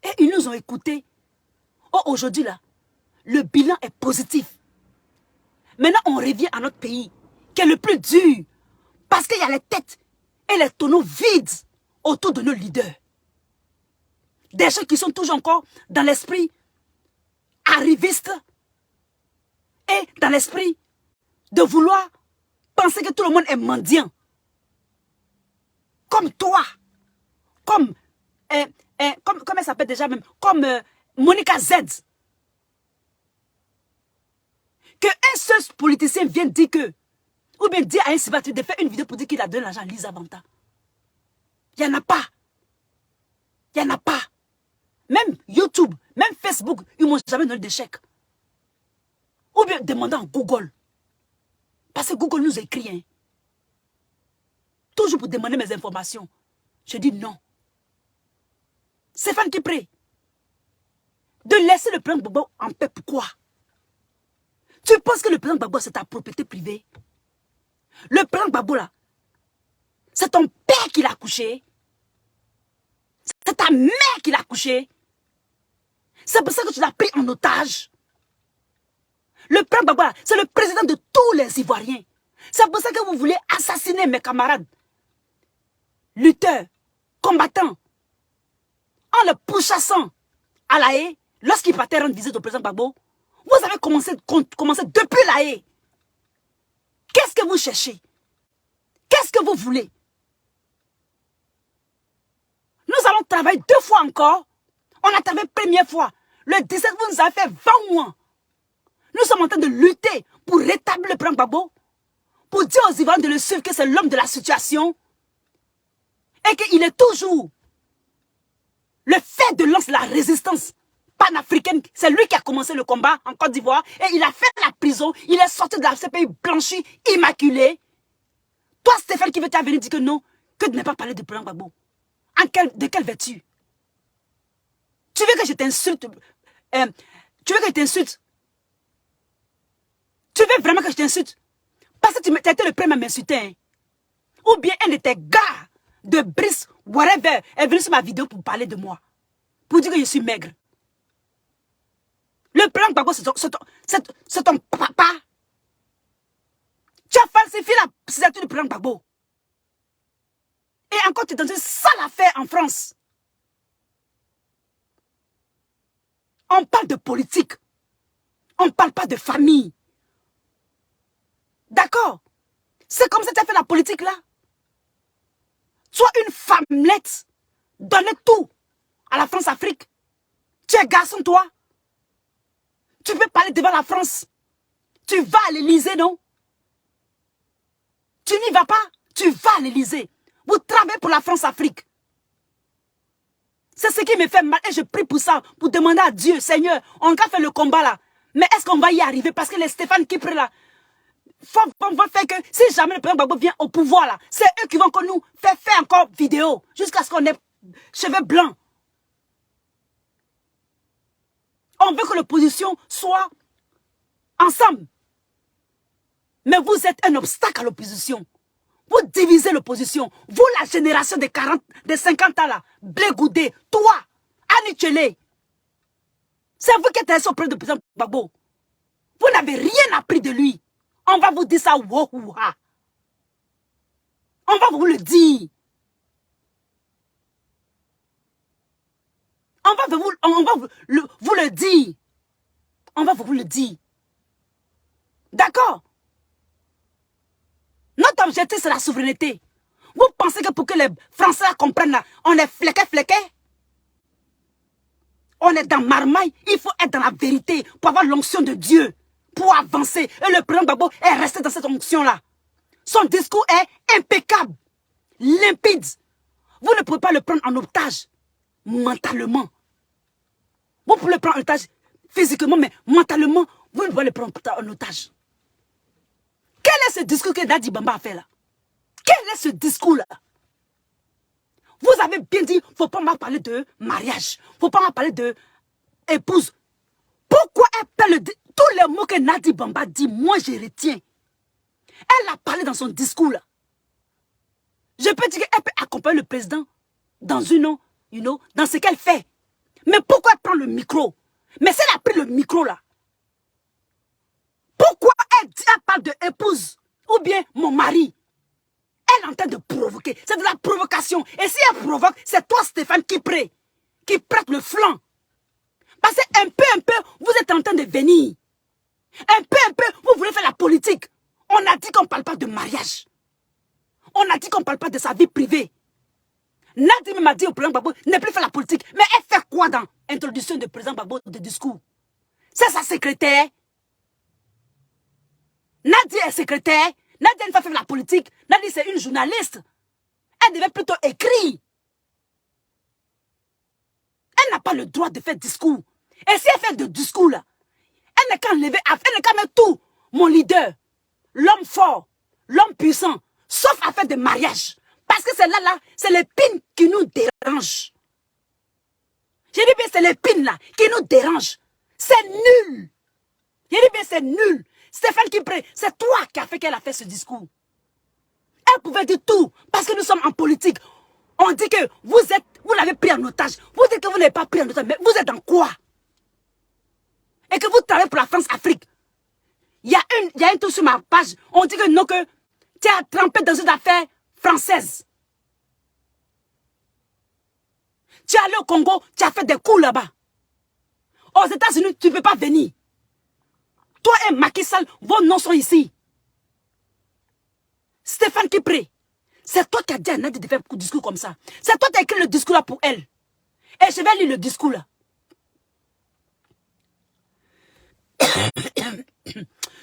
Et ils nous ont écoutés. Oh, aujourd'hui là, le bilan est positif. Maintenant, on revient à notre pays, qui est le plus dur. Parce qu'il y a les têtes et les tonneaux vides autour de nos leaders. Des gens qui sont toujours encore dans l'esprit arriviste et dans l'esprit de vouloir penser que tout le monde est mendiant. Comme toi. Comme elle s'appelle déjà même? Comme Monica Z. Que un seul politicien vienne dire que, ou bien dire à un cyberactiviste de faire une vidéo pour dire qu'il a donné l'argent à Lisa Vanta. Il n'y en a pas. Il n'y en a pas. Même YouTube, même Facebook, ils ne m'ont jamais donné de chèque. Ou bien demander à Google. Parce que Google nous écrit. Hein. Toujours pour demander mes informations. Je dis non. Stéphane Kipré, de laisser le président Gbagbo en paix, pourquoi? Tu penses que le président Gbagbo, c'est ta propriété privée? Le président Gbagbo, là, c'est ton père qui l'a couché. C'est ta mère qui l'a couché. C'est pour ça que tu l'as pris en otage. Le président Gbagbo, c'est le président de tous les Ivoiriens. C'est pour ça que vous voulez assassiner mes camarades. Lutteurs, combattants. En le pourchassant à La Haye, lorsqu'il partait rendre visite au président Gbagbo, vous avez commencé depuis La Haye. Qu'est-ce que vous cherchez? Qu'est-ce que vous voulez? Nous allons travailler 2 fois encore. On a travaillé première fois. Le 17, vous nous avez fait 20 mois. Nous sommes en train de lutter pour rétablir le président Gbagbo, pour dire aux Ivoiriens de le suivre que c'est l'homme de la situation et qu'il est toujours le fait de lancer la résistance panafricaine. C'est lui qui a commencé le combat en Côte d'Ivoire et il a fait la prison. Il est sorti de la CPI blanchi, immaculé. Toi, Stéphane, qui veut venir dire que non, que de ne pas parler du président Gbagbo. De quelle vertu? Tu veux que je t'insulte? Tu veux que je t'insulte? Tu veux vraiment que je t'insulte? Parce que tu étais le premier à m'insulter. Hein? Ou bien un de tes gars de Brice, whatever, est venu sur ma vidéo pour parler de moi. Pour dire que je suis maigre. Le président Gbagbo, c'est ton papa. Tu as falsifié la signature du président Gbagbo. Et encore, tu es dans une sale affaire en France. On parle de politique. On ne parle pas de famille. D'accord? C'est comme ça que tu as fait la politique là. Sois une femmelette. Donne tout à la France-Afrique. Tu es garçon, toi. Tu peux parler devant la France. Tu vas à l'Élysée, non? Tu n'y vas pas. Tu vas à l'Élysée. Vous travaillez pour la France-Afrique. C'est ce qui me fait mal et je prie pour ça, pour demander à Dieu, Seigneur, on va faire le combat là. Mais est-ce qu'on va y arriver? Parce que les Stéphane Kipré là, on va faire que si jamais le président Gbagbo vient au pouvoir là, c'est eux qui vont nous faire encore vidéo jusqu'à ce qu'on ait cheveux blancs. On veut que l'opposition soit ensemble. Mais vous êtes un obstacle à l'opposition. Vous divisez l'opposition. Vous, la génération des 50 ans là, Blé Goudé, toi, Annie Tchelé. C'est vous qui êtes auprès du président Gbagbo. Vous n'avez rien appris de lui. On va vous dire ça, wouhouha. On va vous le dire. On va vous le dire. On va vous le dire. D'accord? Notre objectif, c'est la souveraineté. Vous pensez que pour que les Français comprennent, là, on est fléqué? On est dans marmaille. Il faut être dans la vérité pour avoir l'onction de Dieu, pour avancer. Et le président Gbagbo est resté dans cette onction-là. Son discours est impeccable, limpide. Vous ne pouvez pas le prendre en otage mentalement. Vous pouvez le prendre en otage physiquement, mais mentalement, vous ne pouvez le prendre en otage. Quel est ce discours que Nadi Bamba a fait là? Quel est ce discours-là? Vous avez bien dit, il ne faut pas m'en parler de mariage. Il ne faut pas m'en parler de épouse. Pourquoi elle parle de tous les mots que Nadi Bamba dit? Moi, je retiens. Elle a parlé dans son discours là. Je peux dire qu'elle peut accompagner le président dans dans ce qu'elle fait. Mais pourquoi elle prend le micro? Mais si elle a pris le micro là, pourquoi elle parle de épouse ou bien mon mari? Elle est en train de provoquer. C'est de la provocation. Et si elle provoque, c'est toi, Stéphane Kipré, qui prête le flanc. Parce que un peu, vous êtes en train de venir. Un peu, vous voulez faire la politique. On a dit qu'on ne parle pas de mariage. On a dit qu'on ne parle pas de sa vie privée. Nadia m'a dit au président Gbagbo, ne plus faire la politique. Mais elle fait quoi dans l'introduction du président Gbagbo de discours? C'est sa secrétaire. Nadia est secrétaire. Nadia ne fait pas faire la politique. Nadia, c'est une journaliste. Elle devait plutôt écrire. Elle n'a pas le droit de faire discours. Et si elle fait de discours là, elle n'a qu'à enlever, elle n'a qu'à mettre tout. Mon leader, l'homme fort, l'homme puissant, sauf à faire des mariages. Parce Parce que c'est là, c'est les pins qui nous dérangent. Je dis bien, c'est les pins là qui nous dérangent. C'est nul. Je dis bien, c'est nul. Stéphane Kipré, c'est toi qui as fait qu'elle a fait ce discours. Elle pouvait dire tout, parce que nous sommes en politique. On dit que vous l'avez pris en otage. Vous dites que vous n'avez pas pris en otage, mais vous êtes dans quoi? Et que vous travaillez pour la France-Afrique. Il y a un truc sur ma page, on dit que non, que tu as trempé dans une affaire française. Tu es allé au Congo, tu as fait des coups là-bas. Aux États-Unis, tu ne peux pas venir. Toi et Macky Sall, vos noms sont ici. Stéphane Kipré, c'est toi qui as dit à Nadia de faire un discours comme ça. C'est toi qui as écrit le discours là pour elle. Et je vais lire le discours là.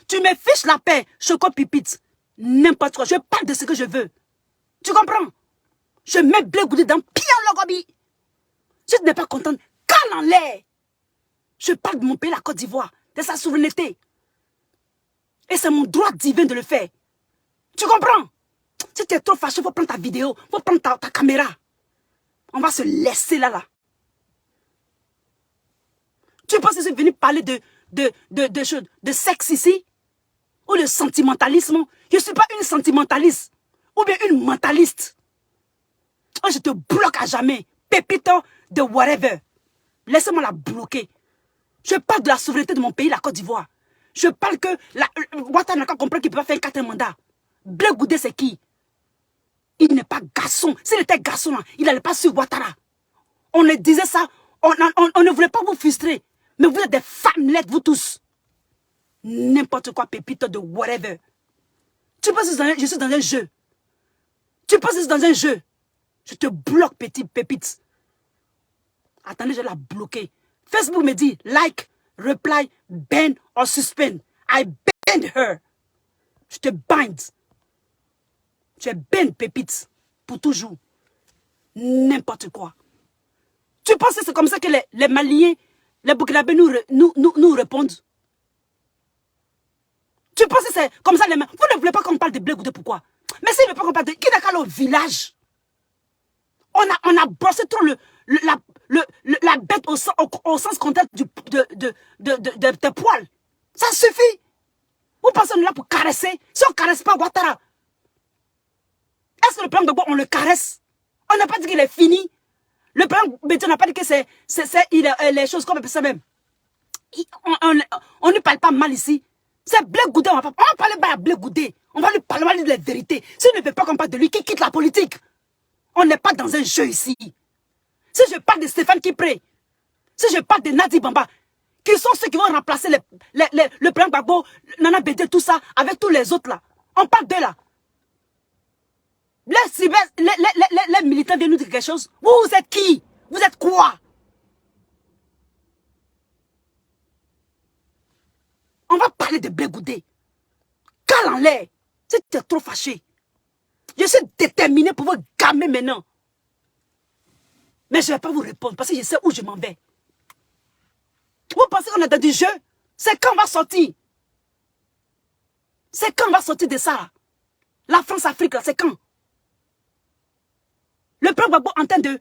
Tu me fiches la paix, Choco Pipite. N'importe quoi, je parle de ce que je veux. Tu comprends? Je mets Blé Goudé dans Pierre Logobi. Si tu n'es pas contente, cale en l'air. Je parle de mon pays, la Côte d'Ivoire, de sa souveraineté. Et c'est mon droit divin de le faire. Tu comprends? Si tu es trop fâché, il faut prendre ta vidéo, il faut prendre ta caméra. On va se laisser là. Tu penses que je suis venu parler de sexe ici? Ou de sentimentalisme? Je ne suis pas une sentimentaliste. Ou bien une mentaliste. Oh, je te bloque à jamais. Pépito de whatever. Laissez-moi la bloquer. Je parle de la souveraineté de mon pays, la Côte d'Ivoire. Je parle que Ouattara n'a qu'à comprendre qu'il ne peut pas faire un 4e mandat. Blé Goudé, c'est qui? Il n'est pas garçon. S'il était garçon, il n'allait pas sur Ouattara. On le disait ça. On ne voulait pas vous frustrer. Mais vous êtes des femmelettes, vous tous. N'importe quoi, pépito de whatever. Tu penses que je suis dans un jeu? Tu penses que je suis dans un jeu? Je te bloque, petite pépite. Attendez, je vais la bloquer. Facebook me dit, like, reply, ban or suspend. I banned her. Je te bind. Tu es ban, pépite. Pour toujours. N'importe quoi. Tu penses que c'est comme ça que les Maliens, les Burkinabés nous répondent? Tu penses que c'est comme ça les mains? Vous ne voulez pas qu'on parle de Blé Goudé, pourquoi? Mais s'il ne veut pas qu'on parle de... Qui n'a qu'à aller au village? On a brossé trop la bête au sens contraire de poils. Ça suffit. Vous pensez qu'on est là pour caresser? Si on ne caresse pas Ouattara, est-ce que le plan de bois, on le caresse? On n'a pas dit qu'il est fini. Le plan de on n'a pas dit que c'est les choses comme ça même. On ne parle pas mal ici. C'est Blé Goudé, on va parler à Blé Goudé. On va lui parler, on va lui dire la vérité. S'il ne veut pas qu'on parle de lui, qu'il quitte la politique. On n'est pas dans un jeu ici. Si je parle de Stéphane Kipré, si je parle de Nadi Bamba, qui sont ceux qui vont remplacer le président Gbagbo, Nana Bédé, tout ça, avec tous les autres là. On parle d'eux là. Les militants viennent nous dire quelque chose. Vous êtes qui? Vous êtes quoi? On va parler de Blé Goudé. Cale en l'air. Si tu es trop fâché. Je suis déterminé pour vous gamer maintenant. Mais je ne vais pas vous répondre parce que je sais où je m'en vais. Vous pensez qu'on est dans du jeu? C'est quand on va sortir? C'est quand on va sortir de ça? La France-Afrique, c'est quand? Le peuple Gbagbo est en train de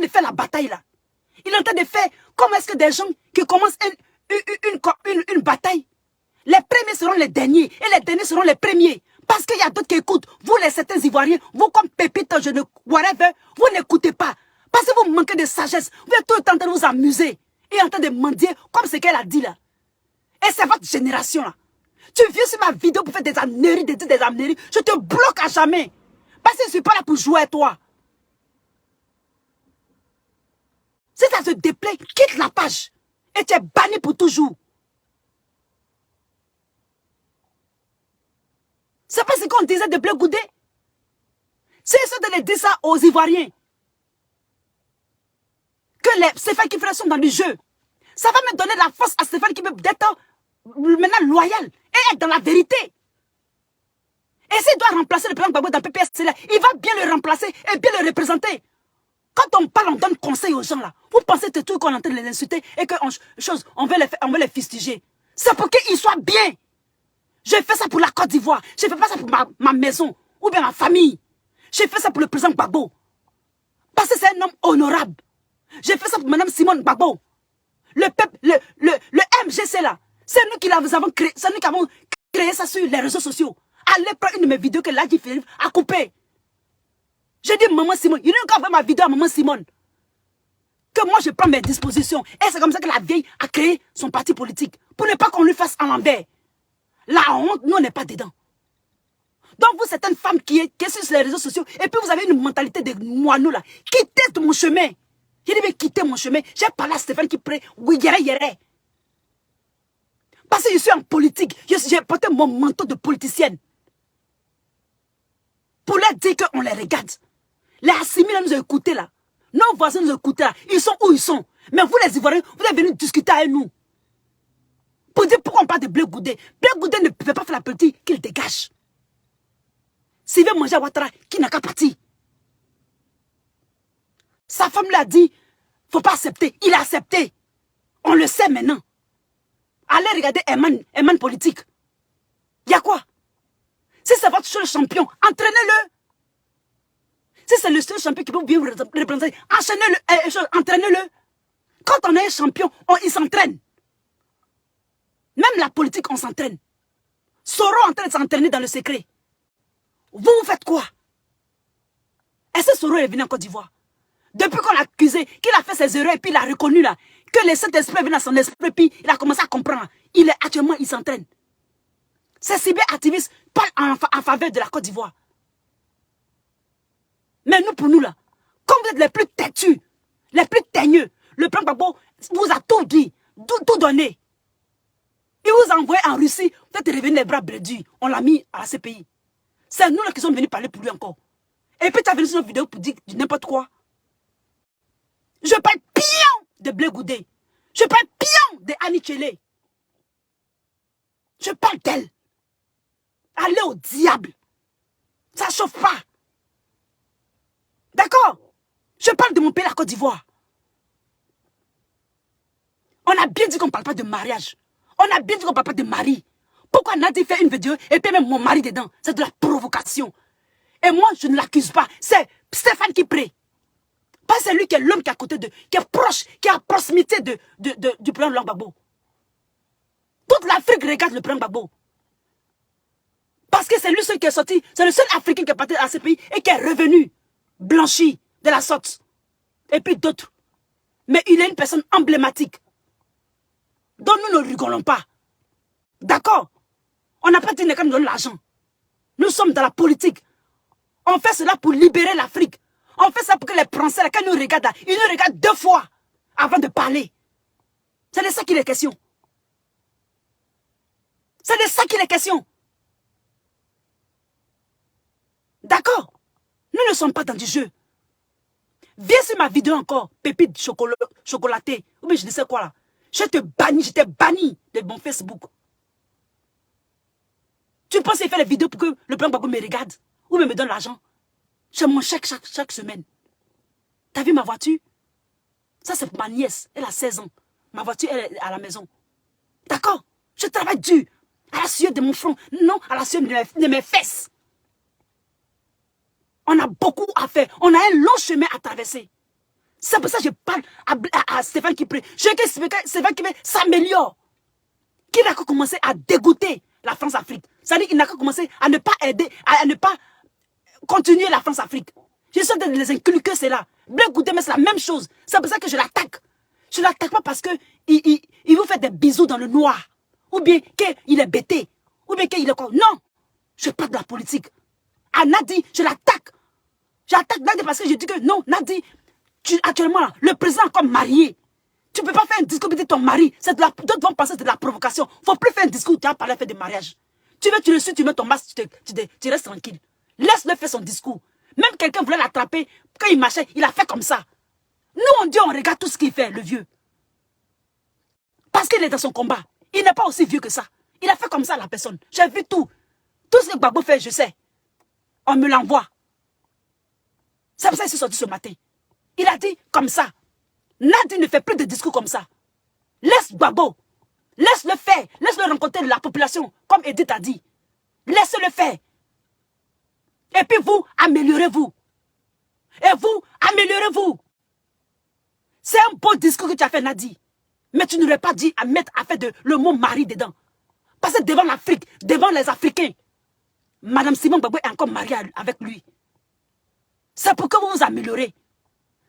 faire la bataille là. Il est en train de faire comment est-ce que des gens qui commencent une bataille, les premiers seront les derniers et les derniers seront les premiers. Parce qu'il y a d'autres qui écoutent. Vous, les certains Ivoiriens, vous comme Pépite, whatever, vous n'écoutez pas. Parce que vous manquez de sagesse. Vous êtes tout le temps en train de vous amuser. Et en train de mendier comme ce qu'elle a dit là. Et c'est votre génération là. Tu viens sur ma vidéo pour faire des âneries, des âneries. Je te bloque à jamais. Parce que je ne suis pas là pour jouer à toi. Si ça te déplaît, quitte la page. Et tu es banni pour toujours. C'est pas ce qu'on disait de Blé Goudé. C'est ça de les dire ça aux Ivoiriens. Que les Stéphane Kipré sont dans le jeu. Ça va me donner la force à Stéphane Kipré d'être maintenant loyal et être dans la vérité. Et s'il doit remplacer le président Gbagbo dans le PPS, il va bien le remplacer et bien le représenter. Quand on parle, on donne conseil aux gens là. Vous pensez que tout qu'on est en train de les insulter et qu'on veut les fustiger. C'est pour qu'ils soient bien. Je fais ça pour la Côte d'Ivoire. Je ne fais pas ça pour ma maison ou bien ma famille. J'ai fait ça pour le président Gbagbo. Parce que c'est un homme honorable. J'ai fait ça pour Mme Simone Gbagbo. Le peuple, le MGC là, c'est nous qui avons créé, c'est nous qui avons créé ça sur les réseaux sociaux. Allez prendre une de mes vidéos que Ladji Philippe a coupé. J'ai dit Maman Simone, il a envoyé ma vidéo à Maman Simone. Que moi je prends mes dispositions. Et c'est comme ça que la vieille a créé son parti politique. Pour ne pas qu'on lui fasse en l'envers. La honte, nous on n'est pas dedans. Donc vous, c'est une femme qui est sur les réseaux sociaux. Et puis vous avez une mentalité de moineau là. Quittez mon chemin. J'ai dit mais quittez mon chemin. J'ai parlé à Stéphane qui prie. Oui, yéré. Parce que je suis en politique. J'ai porté mon manteau de politicienne. Pour leur dire qu'on les regarde. Les assimilés nous ont écoutés là. Nos voisins nous ont écoutés là. Ils sont où ils sont. Mais vous les Ivoiriens, vous êtes venus discuter avec nous. Pour dire pourquoi on parle de Blé Goudé. Blé Goudé ne peut pas faire la politique qu'il dégage. S'il veut manger à Ouattara, qui n'a qu'à partir. Sa femme lui a dit, faut pas accepter. Il a accepté. On le sait maintenant. Allez regarder Eman politique. Il y a quoi? Si c'est votre seul champion, entraînez-le. Si c'est le seul champion qui peut bien vous représenter, enchaînez-le, entraînez-le. Quand on est un champion, il s'entraîne. Même la politique, on s'entraîne. Soro en train de s'entraîner dans le secret. Vous faites quoi? Est-ce que Soro est venu en Côte d'Ivoire? Depuis qu'on l'a accusé, qu'il a fait ses erreurs et puis il a reconnu là, que le Saint-Esprit est venu à son esprit, puis il a commencé à comprendre. Actuellement, il s'entraîne. Ces cyber-activistes parlent en faveur de la Côte d'Ivoire. Mais nous, pour nous là, comme vous êtes les plus têtus, les plus teigneux, le président Gbagbo vous a tout dit, tout donné. Il vous a envoyé en Russie, vous êtes revenu les bras bredus. On l'a mis à la CPI. C'est nous là qui sommes venus parler pour lui encore. Et puis tu as venu sur une vidéo pour dire n'importe quoi. Je parle pion de Blé Goudé. Je parle pion de Annie Tchélé. Je parle d'elle. Allez au diable. Ça ne chauffe pas. D'accord? Je parle de mon pays, la Côte d'Ivoire. On a bien dit qu'on ne parle pas de mariage. On a bien dit qu'on ne parle pas de mari. Pourquoi Nadi fait une vidéo et puis même mon mari dedans? C'est de la provocation. Et moi, je ne l'accuse pas. C'est Stéphane qui prie. Pas c'est lui qui est l'homme qui est à côté de, qui est proche, qui est à proximité du président Laurent Gbagbo. Toute l'Afrique regarde le président Gbagbo. Parce que c'est lui seul qui est sorti, c'est le seul Africain qui est parti à ce pays et qui est revenu, blanchi de la sorte. Et puis d'autres. Mais il est une personne emblématique. dont nous ne rigolons pas. D'accord? On n'a pas dit qu'on nous donne l'argent. Nous sommes dans la politique. On fait cela pour libérer l'Afrique. On fait ça pour que les Français, quand ils nous regardent, ils nous regardent 2 fois avant de parler. C'est de ça qu'il est question. C'est de ça qu'il est question. D'accord? Nous ne sommes pas dans du jeu. Viens sur ma vidéo encore, pépite chocolatée, ou bien je ne sais quoi là. Je te bannis, je t'ai banni de mon Facebook. Tu penses qu'il fait les vidéos pour que le plan Gbagbo me regarde ou me donne l'argent? J'ai mon chèque chaque semaine. T'as vu ma voiture? Ça c'est pour ma nièce, elle a 16 ans. Ma voiture elle est à la maison. D'accord? Je travaille dur. À la sueur de mon front, non à la sueur de mes fesses. On a beaucoup à faire. On a un long chemin à traverser. C'est pour ça que je parle à Stéphane Kipré. Je veux que Stéphane Kipré s'améliore. Qu'il n'a qu'à commencer à dégoûter la France-Afrique. C'est-à-dire qu'il n'a qu'à commencer à ne pas aider, à ne pas continuer la France-Afrique. Je suis en train de les inculquer cela. Blé Goudé, mais c'est la même chose. C'est pour ça que je l'attaque. Je ne l'attaque pas parce qu'il vous fait des bisous dans le noir. Ou bien qu'il est bêté. Ou bien qu'il est quoi. Non. Je parle de la politique. À Nadi, je l'attaque. J'attaque Nadi parce que je dis que non, Nadi, actuellement, le président est comme marié. Tu ne peux pas faire un discours de ton mari. D'autres vont penser que c'est de la provocation. Il ne faut plus faire un discours où tu as parlé de mariage. Tu veux, tu le suis, tu mets ton masque, tu restes tranquille. Laisse-le faire son discours. Même quelqu'un voulait l'attraper, quand il marchait, il a fait comme ça. Nous, on dit, on regarde tout ce qu'il fait, le vieux. Parce qu'il est dans son combat. Il n'est pas aussi vieux que ça. Il a fait comme ça, la personne. J'ai vu tout. Tout ce que Gbagbo fait, je sais. On me l'envoie. C'est pour ça qu'il s'est sorti ce matin. Il a dit comme ça. Nadi ne fait plus de discours comme ça. Laisse Gbagbo. Laisse-le faire. Laisse-le rencontrer la population, comme Edith a dit. Laisse-le faire. Et puis vous, améliorez-vous. Et vous, améliorez-vous. C'est un beau discours que tu as fait, Nadi. Mais tu n'aurais pas dit à mettre à faire le mot mari dedans. Parce que devant l'Afrique, devant les Africains, Madame Simone Gbagbo est encore mariée avec lui. C'est pour que vous vous améliorez.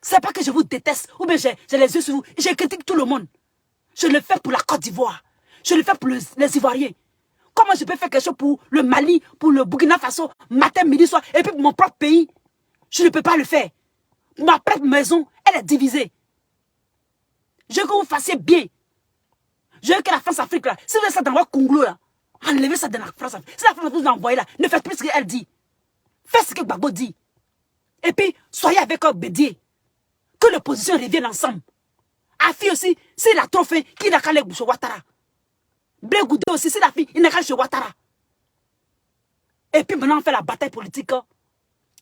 C'est pas que je vous déteste, ou bien j'ai les yeux sur vous. Je critique tout le monde. Je le fais pour la Côte d'Ivoire. Je le fais pour les Ivoiriens. Comment je peux faire quelque chose pour le Mali, pour le Burkina Faso, matin, midi, soir, et puis pour mon propre pays? Je ne peux pas le faire. Ma propre maison, elle est divisée. Je veux que vous fassiez bien. Je veux que la France-Afrique, là, si vous avez ça dans votre Congo, là, enlevez ça dans la France-Afrique. Si la France vous envoie là, ne faites plus ce qu'elle dit. Faites ce que Gbagbo dit. Et puis, soyez avec Bédié. Que l'opposition revienne ensemble. Afi aussi, s'il a trop faim, qu'il n'a qu'à aller chez Ouattara. Blé Goudé aussi, s'il a faim, il n'a qu'à aller chez Ouattara. Et puis maintenant, on fait la bataille politique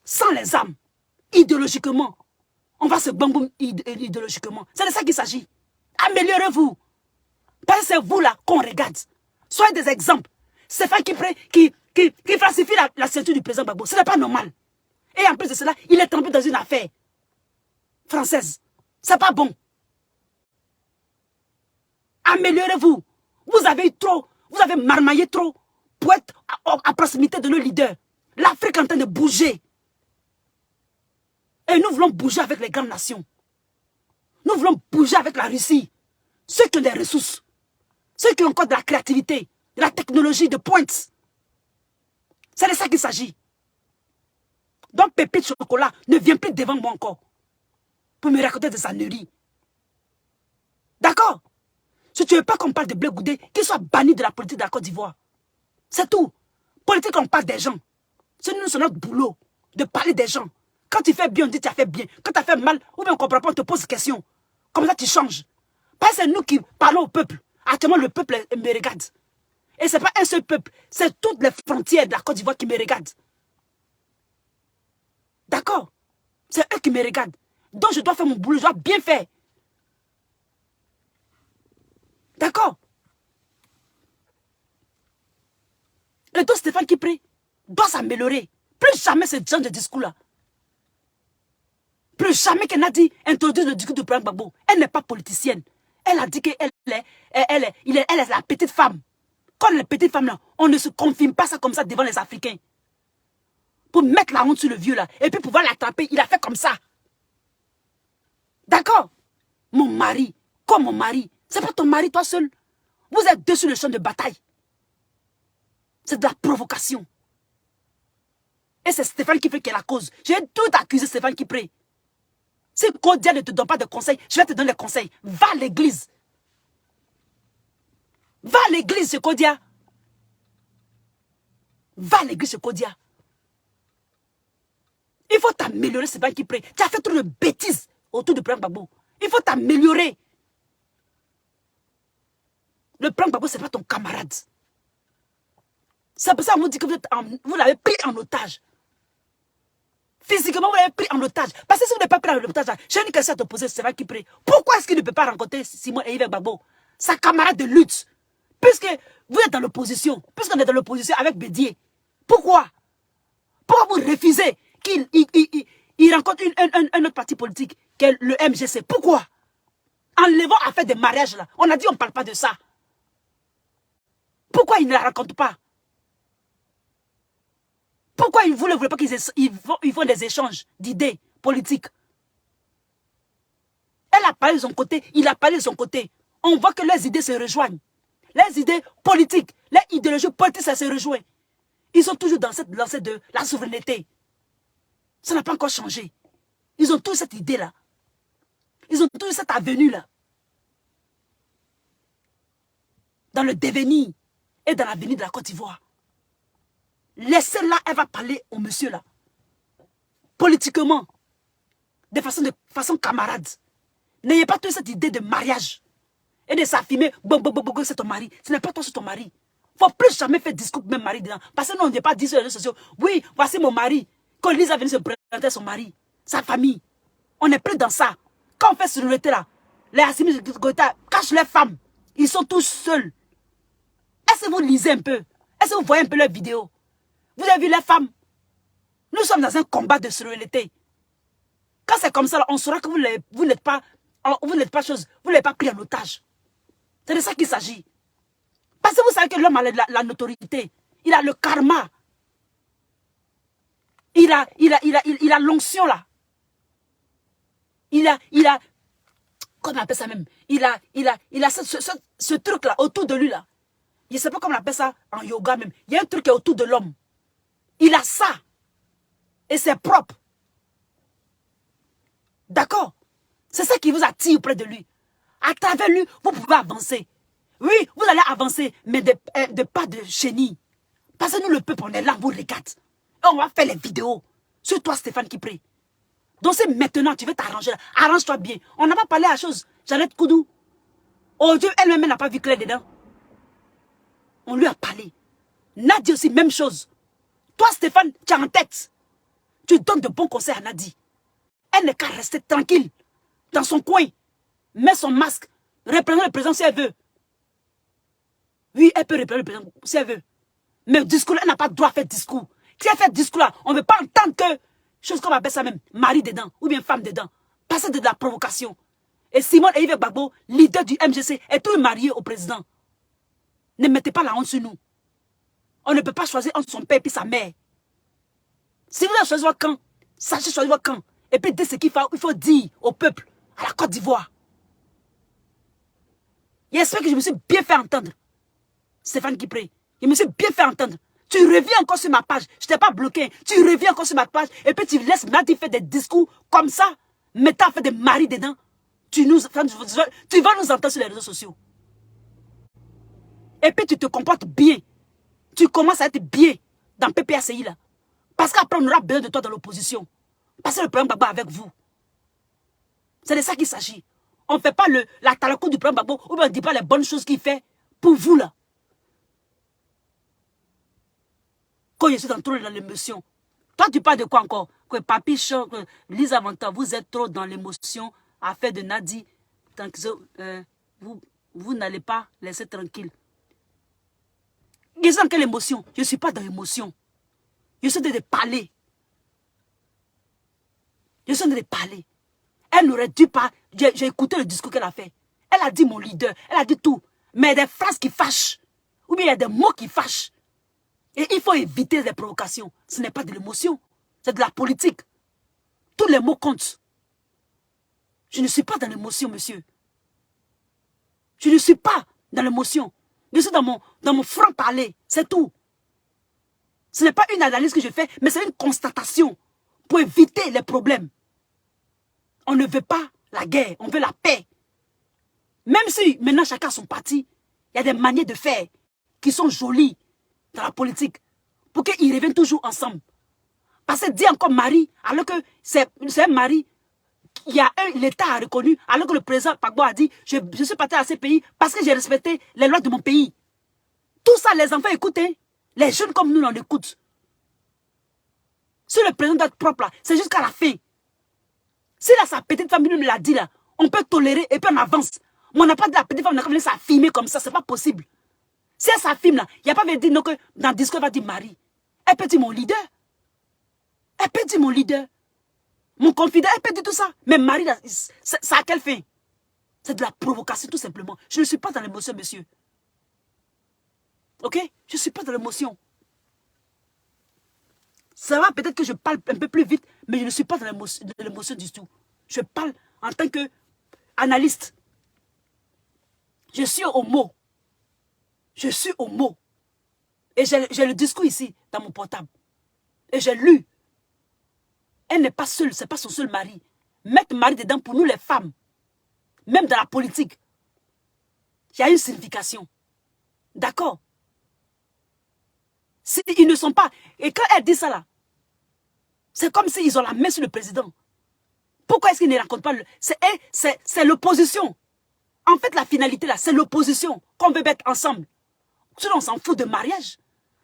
sans les armes, idéologiquement. On va se bambou idéologiquement. C'est de ça qu'il s'agit. Améliorez-vous. Parce que c'est vous là qu'on regarde. Soyez des exemples. C'est Stéphane qui falsifie la ceinture du président Gbagbo. Ce n'est pas normal. Et en plus de cela, il est tombé dans une affaire française. C'est pas bon. Améliorez-vous. Vous avez marmaillé trop pour être à proximité de nos leaders. L'Afrique est en train de bouger. Et nous voulons bouger avec les grandes nations. Nous voulons bouger avec la Russie. Ceux qui ont des ressources. Ceux qui ont encore de la créativité, de la technologie de pointe. C'est de ça qu'il s'agit. Donc Pépite Chocolat ne vient plus devant moi encore pour me raconter des âneries. D'accord? Si tu ne veux pas qu'on parle de Blé Goudé, qu'il soit banni de la politique de la Côte d'Ivoire. C'est tout. Politique, on parle des gens. C'est notre boulot de parler des gens. Quand tu fais bien, on dit que tu as fait bien. Quand tu as fait mal, ou bien on ne comprend pas, on te pose des questions. Comme ça, tu changes. Parce que c'est nous qui parlons au peuple. Actuellement, le peuple me regarde. Et ce n'est pas un seul peuple. C'est toutes les frontières de la Côte d'Ivoire qui me regardent. D'accord? C'est eux qui me regardent. Donc, je dois faire mon boulot. Je dois bien faire. D'accord? Et donc, Stéphane Kipré doit s'améliorer. Plus jamais ce genre de discours-là. Plus jamais qu'elle a dit introduire le discours de Président Gbagbo. Elle n'est pas politicienne. Elle a dit qu'elle est la petite femme. Quand les petites femmes là, on ne se confirme pas ça comme ça devant les Africains. Pour mettre la honte sur le vieux là. Et puis pouvoir l'attraper, il a fait comme ça. D'accord? Mon mari, comme mon mari. C'est pas ton mari toi seul. Vous êtes deux sur le champ de bataille. C'est de la provocation. Et c'est Stéphane Kipré qui est la cause. J'ai tout accusé Stéphane Kipré. Si Kodia ne te donne pas de conseils, je vais te donner les conseils. Va à l'église. Va à l'église, chez Kodia. Va à l'église, chez Kodia. Il faut t'améliorer, Stéphane Kipré. Tu as fait trop de bêtises autour du Président Gbagbo. Il faut t'améliorer. Le Président Gbagbo, ce n'est pas ton camarade. C'est pour ça qu'on vous dit que vous l'avez pris en otage. Physiquement, vous l'avez pris en otage. Parce que si vous n'avez pas pris en otage, j'ai une question à te poser, Stéphane Kipré. Pourquoi est-ce qu'il ne peut pas rencontrer Simon et Yves Gbagbo, sa camarade de lutte? Puisque vous êtes dans l'opposition, puisqu'on est dans l'opposition avec Bédié. Pourquoi? Pourquoi vous refusez qu'il rencontre un autre parti politique, qui est le MGC? Pourquoi? En levant à faire des mariages là, on a dit on ne parle pas de ça. Pourquoi il ne la rencontre pas? Pourquoi ils ne voulaient pas qu'ils font des échanges d'idées politiques? Elle a parlé de son côté, il a parlé de son côté. On voit que les idées se rejoignent. Les idées politiques, les idéologies politiques, ça se rejoint. Ils sont toujours dans cette lancée de la souveraineté. Ça n'a pas encore changé. Ils ont tous cette idée-là. Ils ont tous cette avenue-là. Dans le devenir et dans l'avenir de la Côte d'Ivoire. Laissez-la, elle va parler au monsieur là. Politiquement. De façon camarade. N'ayez pas toute cette idée de mariage. Et de s'affirmer, c'est ton mari. Ce n'est pas toi, c'est ton mari. Il ne faut plus jamais faire discours même mari dedans. Parce que nous, on n'est pas dit sur les réseaux sociaux. Oui, voici mon mari. Quand Lisa venait se présenter son mari, sa famille. On n'est plus dans ça. Quand on fait sur le là, les Assimi cachent les femmes. Ils sont tous seuls. Est-ce que vous lisez un peu? Est-ce que vous voyez un peu leurs vidéos? Vous avez vu les femmes? Nous sommes dans un combat de sérénité. Quand c'est comme ça, là, on saura que vous n'êtes pas chose, vous n'avez pas pris en otage. C'est de ça qu'il s'agit. Parce que vous savez que l'homme a la notoriété. Il a le karma. Il a l'onction là. Il a, comment on appelle ça même? Il a ce truc là autour de lui là. Je ne sais pas comment on appelle ça en yoga même. Il y a un truc qui est autour de l'homme. Il a ça. Et c'est propre. D'accord? C'est ça qui vous attire près de lui. À travers lui, vous pouvez avancer. Oui, vous allez avancer, mais de pas de chenille. Parce que nous, le peuple, on est là, on vous regarde. Et on va faire les vidéos. C'est toi, Stéphane, qui prie. Donc c'est maintenant, tu veux t'arranger. Arrange-toi bien. On n'a pas parlé à la chose. Jeannette Koudou. Oh Dieu, elle-même n'a pas vu clair dedans. On lui a parlé. Nadi aussi, même chose. Toi, Stéphane, tu es en tête. Tu donnes de bons conseils à Nadi. Elle n'est qu'à rester tranquille. Dans son coin. Met son masque. Représente le président si elle veut. Oui, elle peut représenter le président si elle veut. Mais discours, elle n'a pas le droit à faire discours. Si elle fait discours là, on ne veut pas entendre que, chose qu'on appelle ça même, mari dedans, ou bien femme dedans. Parce que de la provocation. Et Simon et Yves Gbagbo, leader du MGC, est tous mariés au président. Ne mettez pas la honte sur nous. On ne peut pas choisir entre son père et sa mère. Si vous avez choisi votre camp, sachez choisir votre camp. Et puis dès ce qu'il faut dire au peuple, à la Côte d'Ivoire. J'espère que je me suis bien fait entendre. Stéphane Kipré, je me suis bien fait entendre. Tu reviens encore sur ma page. Je ne t'ai pas bloqué. Tu reviens encore sur ma page. Et puis tu laisses Nadi faire des discours comme ça. Mettant fait des maris dedans. Tu vas nous entendre sur les réseaux sociaux. Et puis tu te comportes bien. Tu commences à être bien dans PPACI là. Parce qu'après on aura besoin de toi dans l'opposition. Parce que le problème Gbagbo avec vous. C'est de ça qu'il s'agit. On ne fait pas la talakou du problème Gbagbo. Ou bien on ne dit pas les bonnes choses qu'il fait pour vous là. Quand je suis trop dans l'émotion. Toi, tu parles de quoi encore? Que Papi Chant, que Lisa Vanta, vous êtes trop dans l'émotion. Affaire de Nadi. Tant que vous n'allez pas laisser tranquille. Je suis dans quelle émotion? Je ne suis pas dans l'émotion. Je suis en train de parler. Je suis en train de parler. Elle n'aurait dû pas... J'ai écouté le discours qu'elle a fait. Elle a dit mon leader. Elle a dit tout. Mais il y a des phrases qui fâchent. Ou bien il y a des mots qui fâchent. Et il faut éviter les provocations. Ce n'est pas de l'émotion. C'est de la politique. Tous les mots comptent. Je ne suis pas dans l'émotion, monsieur. Je ne suis pas dans l'émotion. Je suis dans mon franc-parler. C'est tout. Ce n'est pas une analyse que je fais, mais c'est une constatation pour éviter les problèmes. On ne veut pas la guerre, on veut la paix. Même si maintenant chacun a son parti, il y a des manières de faire qui sont jolies dans la politique pour qu'ils reviennent toujours ensemble. Parce que dit encore mari, alors que c'est un mari, l'État a reconnu, alors que le président Gbagbo a dit je suis parti à ce pays parce que j'ai respecté les lois de mon pays. Tout ça, les enfants écoutent. Hein? Les jeunes comme nous, on écoute. Si le président doit être propre là, c'est jusqu'à la fin. Si là, sa petite femme me l'a dit là, on peut tolérer et puis on avance. Mais on n'a pas dit la petite femme, on a commencé à filmer comme ça, c'est pas possible. Si elle s'affirme là, il n'y a pas de dire non que dans le discours, elle va dire Marie. Elle peut dire mon leader. Elle peut dire mon leader. Mon confident, elle peut dire tout ça. Mais Marie, là, ça a quelle fin? C'est de la provocation tout simplement. Je ne suis pas dans l'émotion, monsieur. Ok? Je ne suis pas dans l'émotion. Ça va peut-être que je parle un peu plus vite, mais je ne suis pas dans l'émotion du tout. Je parle en tant qu'analyste. Je suis au mot. Je suis au mot. Et j'ai le discours ici, dans mon portable. Et j'ai lu. Elle n'est pas seule, ce n'est pas son seul mari. Mettre mari dedans pour nous les femmes, même dans la politique, il y a une signification. D'accord? Si ils ne sont pas... Et quand elle dit ça là, c'est comme s'ils ont la main sur le président. Pourquoi est-ce qu'ils ne racontent pas c'est l'opposition. En fait, la finalité là, c'est l'opposition. Qu'on veut mettre ensemble. Sinon, on s'en fout de mariage.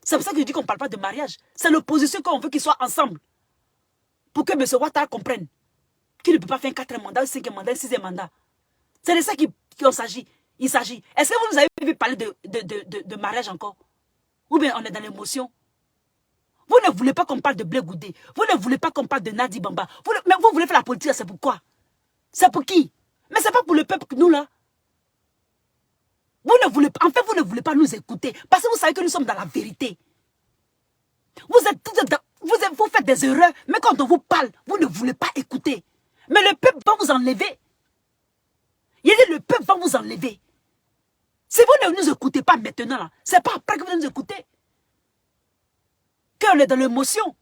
C'est pour ça que je dis qu'on ne parle pas de mariage. C'est l'opposition qu'on veut qu'ils soient ensemble. Pour que M. Ouattara comprenne qu'il ne peut pas faire un 4e mandat, un 5e mandat, un 6e mandat. C'est de ça qu'il s'agit. Il s'agit. Est-ce que vous nous avez vu parler de mariage encore? Ou bien on est dans l'émotion? Vous ne voulez pas qu'on parle de Blé Goudé. Vous ne voulez pas qu'on parle de Nadi Bamba. Mais vous voulez faire la politique, c'est pourquoi? C'est pour qui? Mais c'est pas pour le peuple que nous, là. Vous ne voulez pas, en fait, vous ne voulez pas nous écouter. Parce que vous savez que nous sommes dans la vérité. Vous faites des erreurs, mais quand on vous parle, vous ne voulez pas écouter. Mais le peuple va vous enlever. Il dit, le peuple va vous enlever. Si vous ne nous écoutez pas maintenant, c'est pas après que vous nous écoutez. Qu'on est dans l'émotion.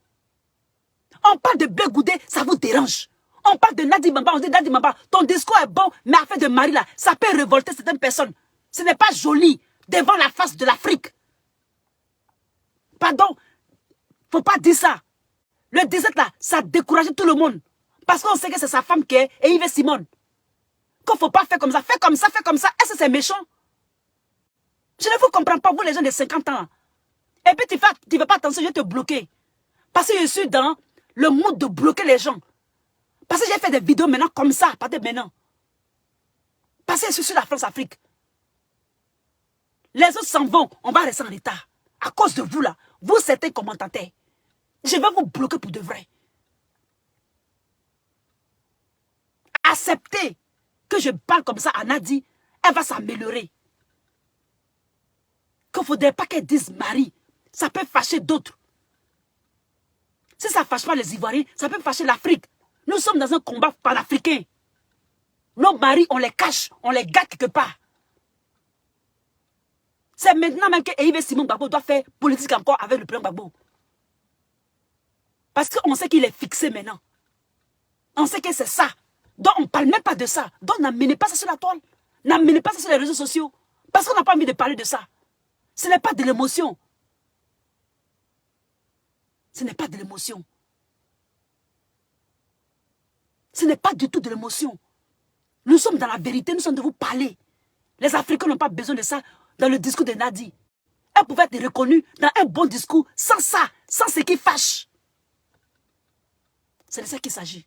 On parle de Blé Goudé, ça vous dérange. On parle de Nadi Bamba, on dit Nadi Bamba, ton discours est bon, mais affaire de Marie là, ça peut révolter certaines personnes. Ce n'est pas joli devant la face de l'Afrique. Pardon, faut pas dire ça. Le 17 là, ça décourage tout le monde. Parce qu'on sait que c'est sa femme qui est, et Yves Simone. Qu'il ne faut pas faire comme ça, fais comme ça, fais comme ça. Est-ce que c'est méchant? Je ne vous comprends pas, vous les gens de 50 ans. Et puis tu ne fais pas attention, je vais te bloquer. Parce que je suis dans le mood de bloquer les gens. Parce que j'ai fait des vidéos maintenant comme ça, pas de maintenant. Parce que je suis sur la France-Afrique. Les autres s'en vont, on va rester en état. À cause de vous là, vous certains commentateurs. Je vais vous bloquer pour de vrai. Acceptez que je parle comme ça à Nadi, elle va s'améliorer. Qu'il ne faudrait pas qu'elle dise Marie. Ça peut fâcher d'autres. Si ça ne fâche pas les Ivoiriens, ça peut fâcher l'Afrique. Nous sommes dans un combat panafricain. Nos maris, on les cache, on les gâte quelque part. C'est maintenant même que Yves Simon Gbagbo doit faire politique encore avec le président Gbagbo. Parce qu'on sait qu'il est fixé maintenant. On sait que c'est ça. Donc on ne parle même pas de ça. Donc n'amenez pas ça sur la toile. N'amenez pas ça sur les réseaux sociaux. Parce qu'on n'a pas envie de parler de ça. Ce n'est pas de l'émotion. Ce n'est pas de l'émotion. Ce n'est pas du tout de l'émotion. Nous sommes dans la vérité, nous sommes de vous parler. Les Africains n'ont pas besoin de ça dans le discours de Nadi. Elle pouvait être reconnue dans un bon discours sans ça, sans ce qui fâche. C'est de ça qu'il s'agit.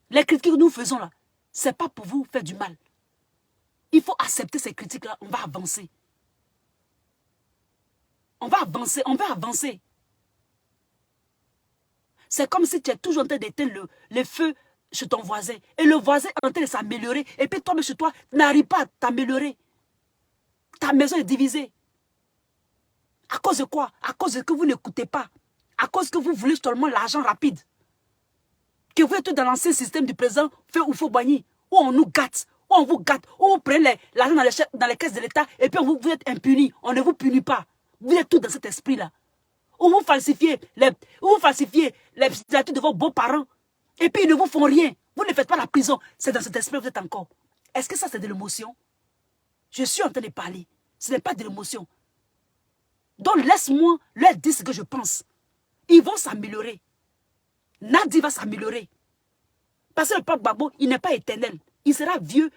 Les critiques que nous faisons là, ce n'est pas pour vous faire du mal. Il faut accepter ces critiques-là, on va avancer. On va avancer, on va avancer. C'est comme si tu es toujours en train d'éteindre le feu chez ton voisin. Et le voisin est en train de s'améliorer. Et puis toi, chez toi, tu n'arrives pas à t'améliorer. Ta maison est divisée. À cause de quoi? À cause de que vous n'écoutez pas. À cause que vous voulez seulement l'argent rapide. Que vous êtes dans l'ancien système du président Feu Houphouët-Boigny, où on nous gâte, où on vous gâte, où vous prenez l'argent dans les caisses de l'État et puis vous êtes impunis. On ne vous punit pas. Vous êtes tous dans cet esprit-là. Où vous falsifiez les signatures de vos beaux-parents. Et puis ils ne vous font rien. Vous ne faites pas la prison. C'est dans cet esprit que vous êtes encore. Est-ce que ça c'est de l'émotion? Je suis en train de parler. Ce n'est pas de l'émotion. Donc laisse-moi leur dire ce que je pense. Ils vont s'améliorer. Nadi va s'améliorer. Parce que le peuple Gbagbo, il n'est pas éternel. Il sera vieux,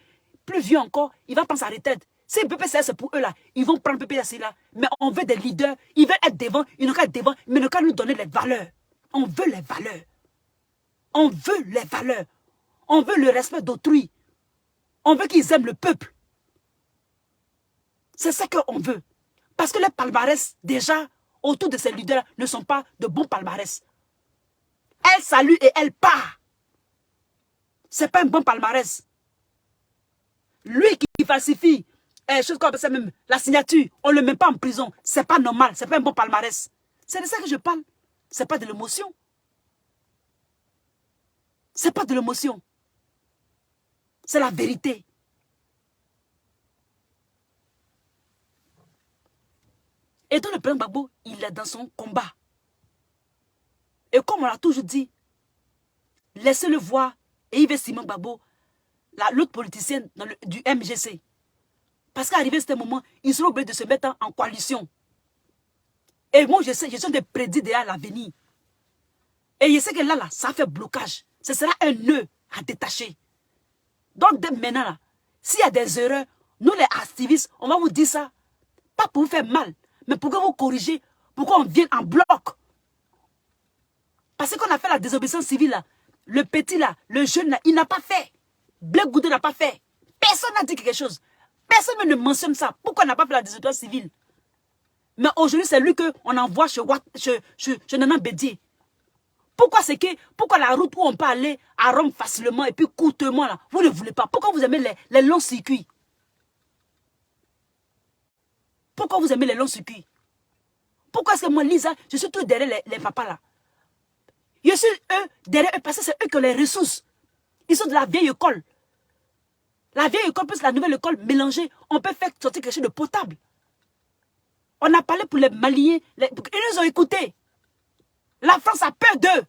plus vieux encore, il va prendre sa retraite. Si le PPCS c'est pour eux là, ils vont prendre le PPCS là. Mais on veut des leaders, ils veulent être devant, ils n'ont qu'à être devant, mais ils n'ont qu'à nous donner les valeurs. On veut les valeurs. On veut les valeurs. On veut le respect d'autrui. On veut qu'ils aiment le peuple. C'est ça qu'on veut. Parce que les palmarès, déjà, autour de ces leaders ne sont pas de bons palmarès. Elle salue et elle part. Ce n'est pas un bon palmarès. Lui qui falsifie, chose qu'on appelle ça même, la signature, on ne le met pas en prison. Ce n'est pas normal, ce n'est pas un bon palmarès. C'est de ça que je parle. Ce n'est pas de l'émotion. Ce n'est pas de l'émotion. C'est la vérité. Et donc le président Gbagbo, il est dans son combat. Et comme on l'a toujours dit, laissez-le voir, et Yves Simon Gbagbo, l'autre politicienne du MGC. Parce qu'arrivé à ce moment, ils seront obligés de se mettre en coalition. Et moi, je suis de prédire déjà l'avenir. Et je sais que là, ça fait blocage. Ce sera un nœud à détacher. Donc, dès maintenant, s'il y a des erreurs, nous les activistes, on va vous dire ça. Pas pour vous faire mal, mais pour que vous corrigez, pour qu'on vienne en bloc. Parce qu'on a fait la désobéissance civile, là. Le petit, là, le jeune, là, il n'a pas fait. Blé Goudé n'a pas fait. Personne n'a dit quelque chose. Personne ne mentionne ça. Pourquoi on n'a pas fait la désobéissance civile? Mais aujourd'hui, c'est lui qu'on envoie chez Nana Bédier. Pourquoi la route où on peut aller à Rome facilement et puis coûtement, là, vous ne voulez pas? Pourquoi vous aimez les longs circuits? Pourquoi vous aimez les longs circuits? Pourquoi est-ce que moi, Lisa, je suis tout derrière les papas là? Je suis eux, derrière eux, parce que c'est eux qui ont les ressources. Ils sont de la vieille école. La vieille école plus la nouvelle école mélangée, on peut faire sortir quelque chose de potable. On a parlé pour les Maliens, ils nous ont écoutés. La France a peur d'eux.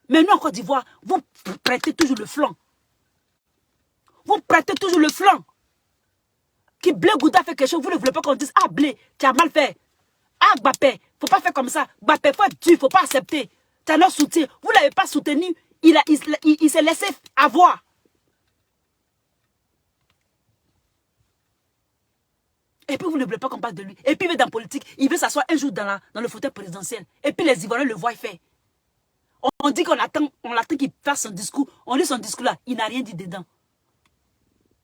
Mais nous, en Côte d'Ivoire, vous prêtez toujours le flanc. Vous prêtez toujours le flanc. Qui Blé Gouda fait quelque chose, vous ne voulez pas qu'on dise, ah Blé, tu as mal fait. Ah Gbapé, il ne faut pas faire comme ça. Gbapé, il faut être dur, il ne faut pas accepter. Tu as notre soutien. Vous ne l'avez pas soutenu, il s'est laissé avoir. Et puis vous ne voulez pas qu'on parle de lui. Et puis il veut dans la politique, il veut s'asseoir un jour dans le fauteuil présidentiel. Et puis les Ivoiriens le voient faire. On dit qu'on attend qu'il fasse son discours. On lit son discours là, il n'a rien dit dedans.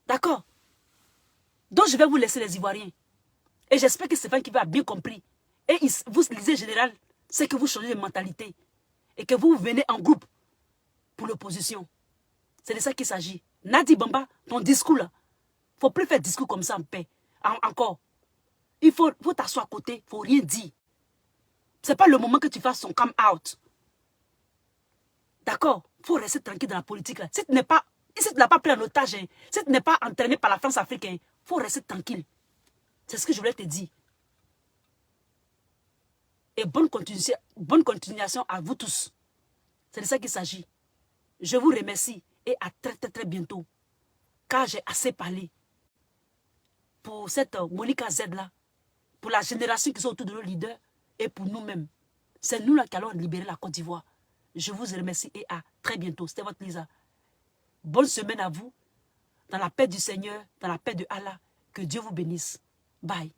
D'accord? Donc je vais vous laisser les Ivoiriens. Et j'espère que Stéphane Kivé a bien compris. Et vous lisez général, c'est que vous changez de mentalité. Et que vous venez en groupe pour l'opposition. C'est de ça qu'il s'agit. Nadi Bamba, ton discours là, il ne faut plus faire discours comme ça en paix. Encore. Il faut t'asseoir à côté, il ne faut rien dire. Ce n'est pas le moment que tu fasses son come out. D'accord? Il faut rester tranquille dans la politique. Là. Si tu n'as pas pris en otage, hein, si tu n'es pas entraîné par la France africaine, il faut rester tranquille. C'est ce que je voulais te dire. Et bonne continuation à vous tous. C'est de ça qu'il s'agit. Je vous remercie et à très très très bientôt. Car j'ai assez parlé. Pour cette Monica Z là, pour la génération qui sont autour de nos leaders et pour nous-mêmes. C'est nous là qui allons libérer la Côte d'Ivoire. Je vous remercie et à très bientôt. C'était votre Lisa. Bonne semaine à vous. Dans la paix du Seigneur, dans la paix de Allah. Que Dieu vous bénisse. Bye.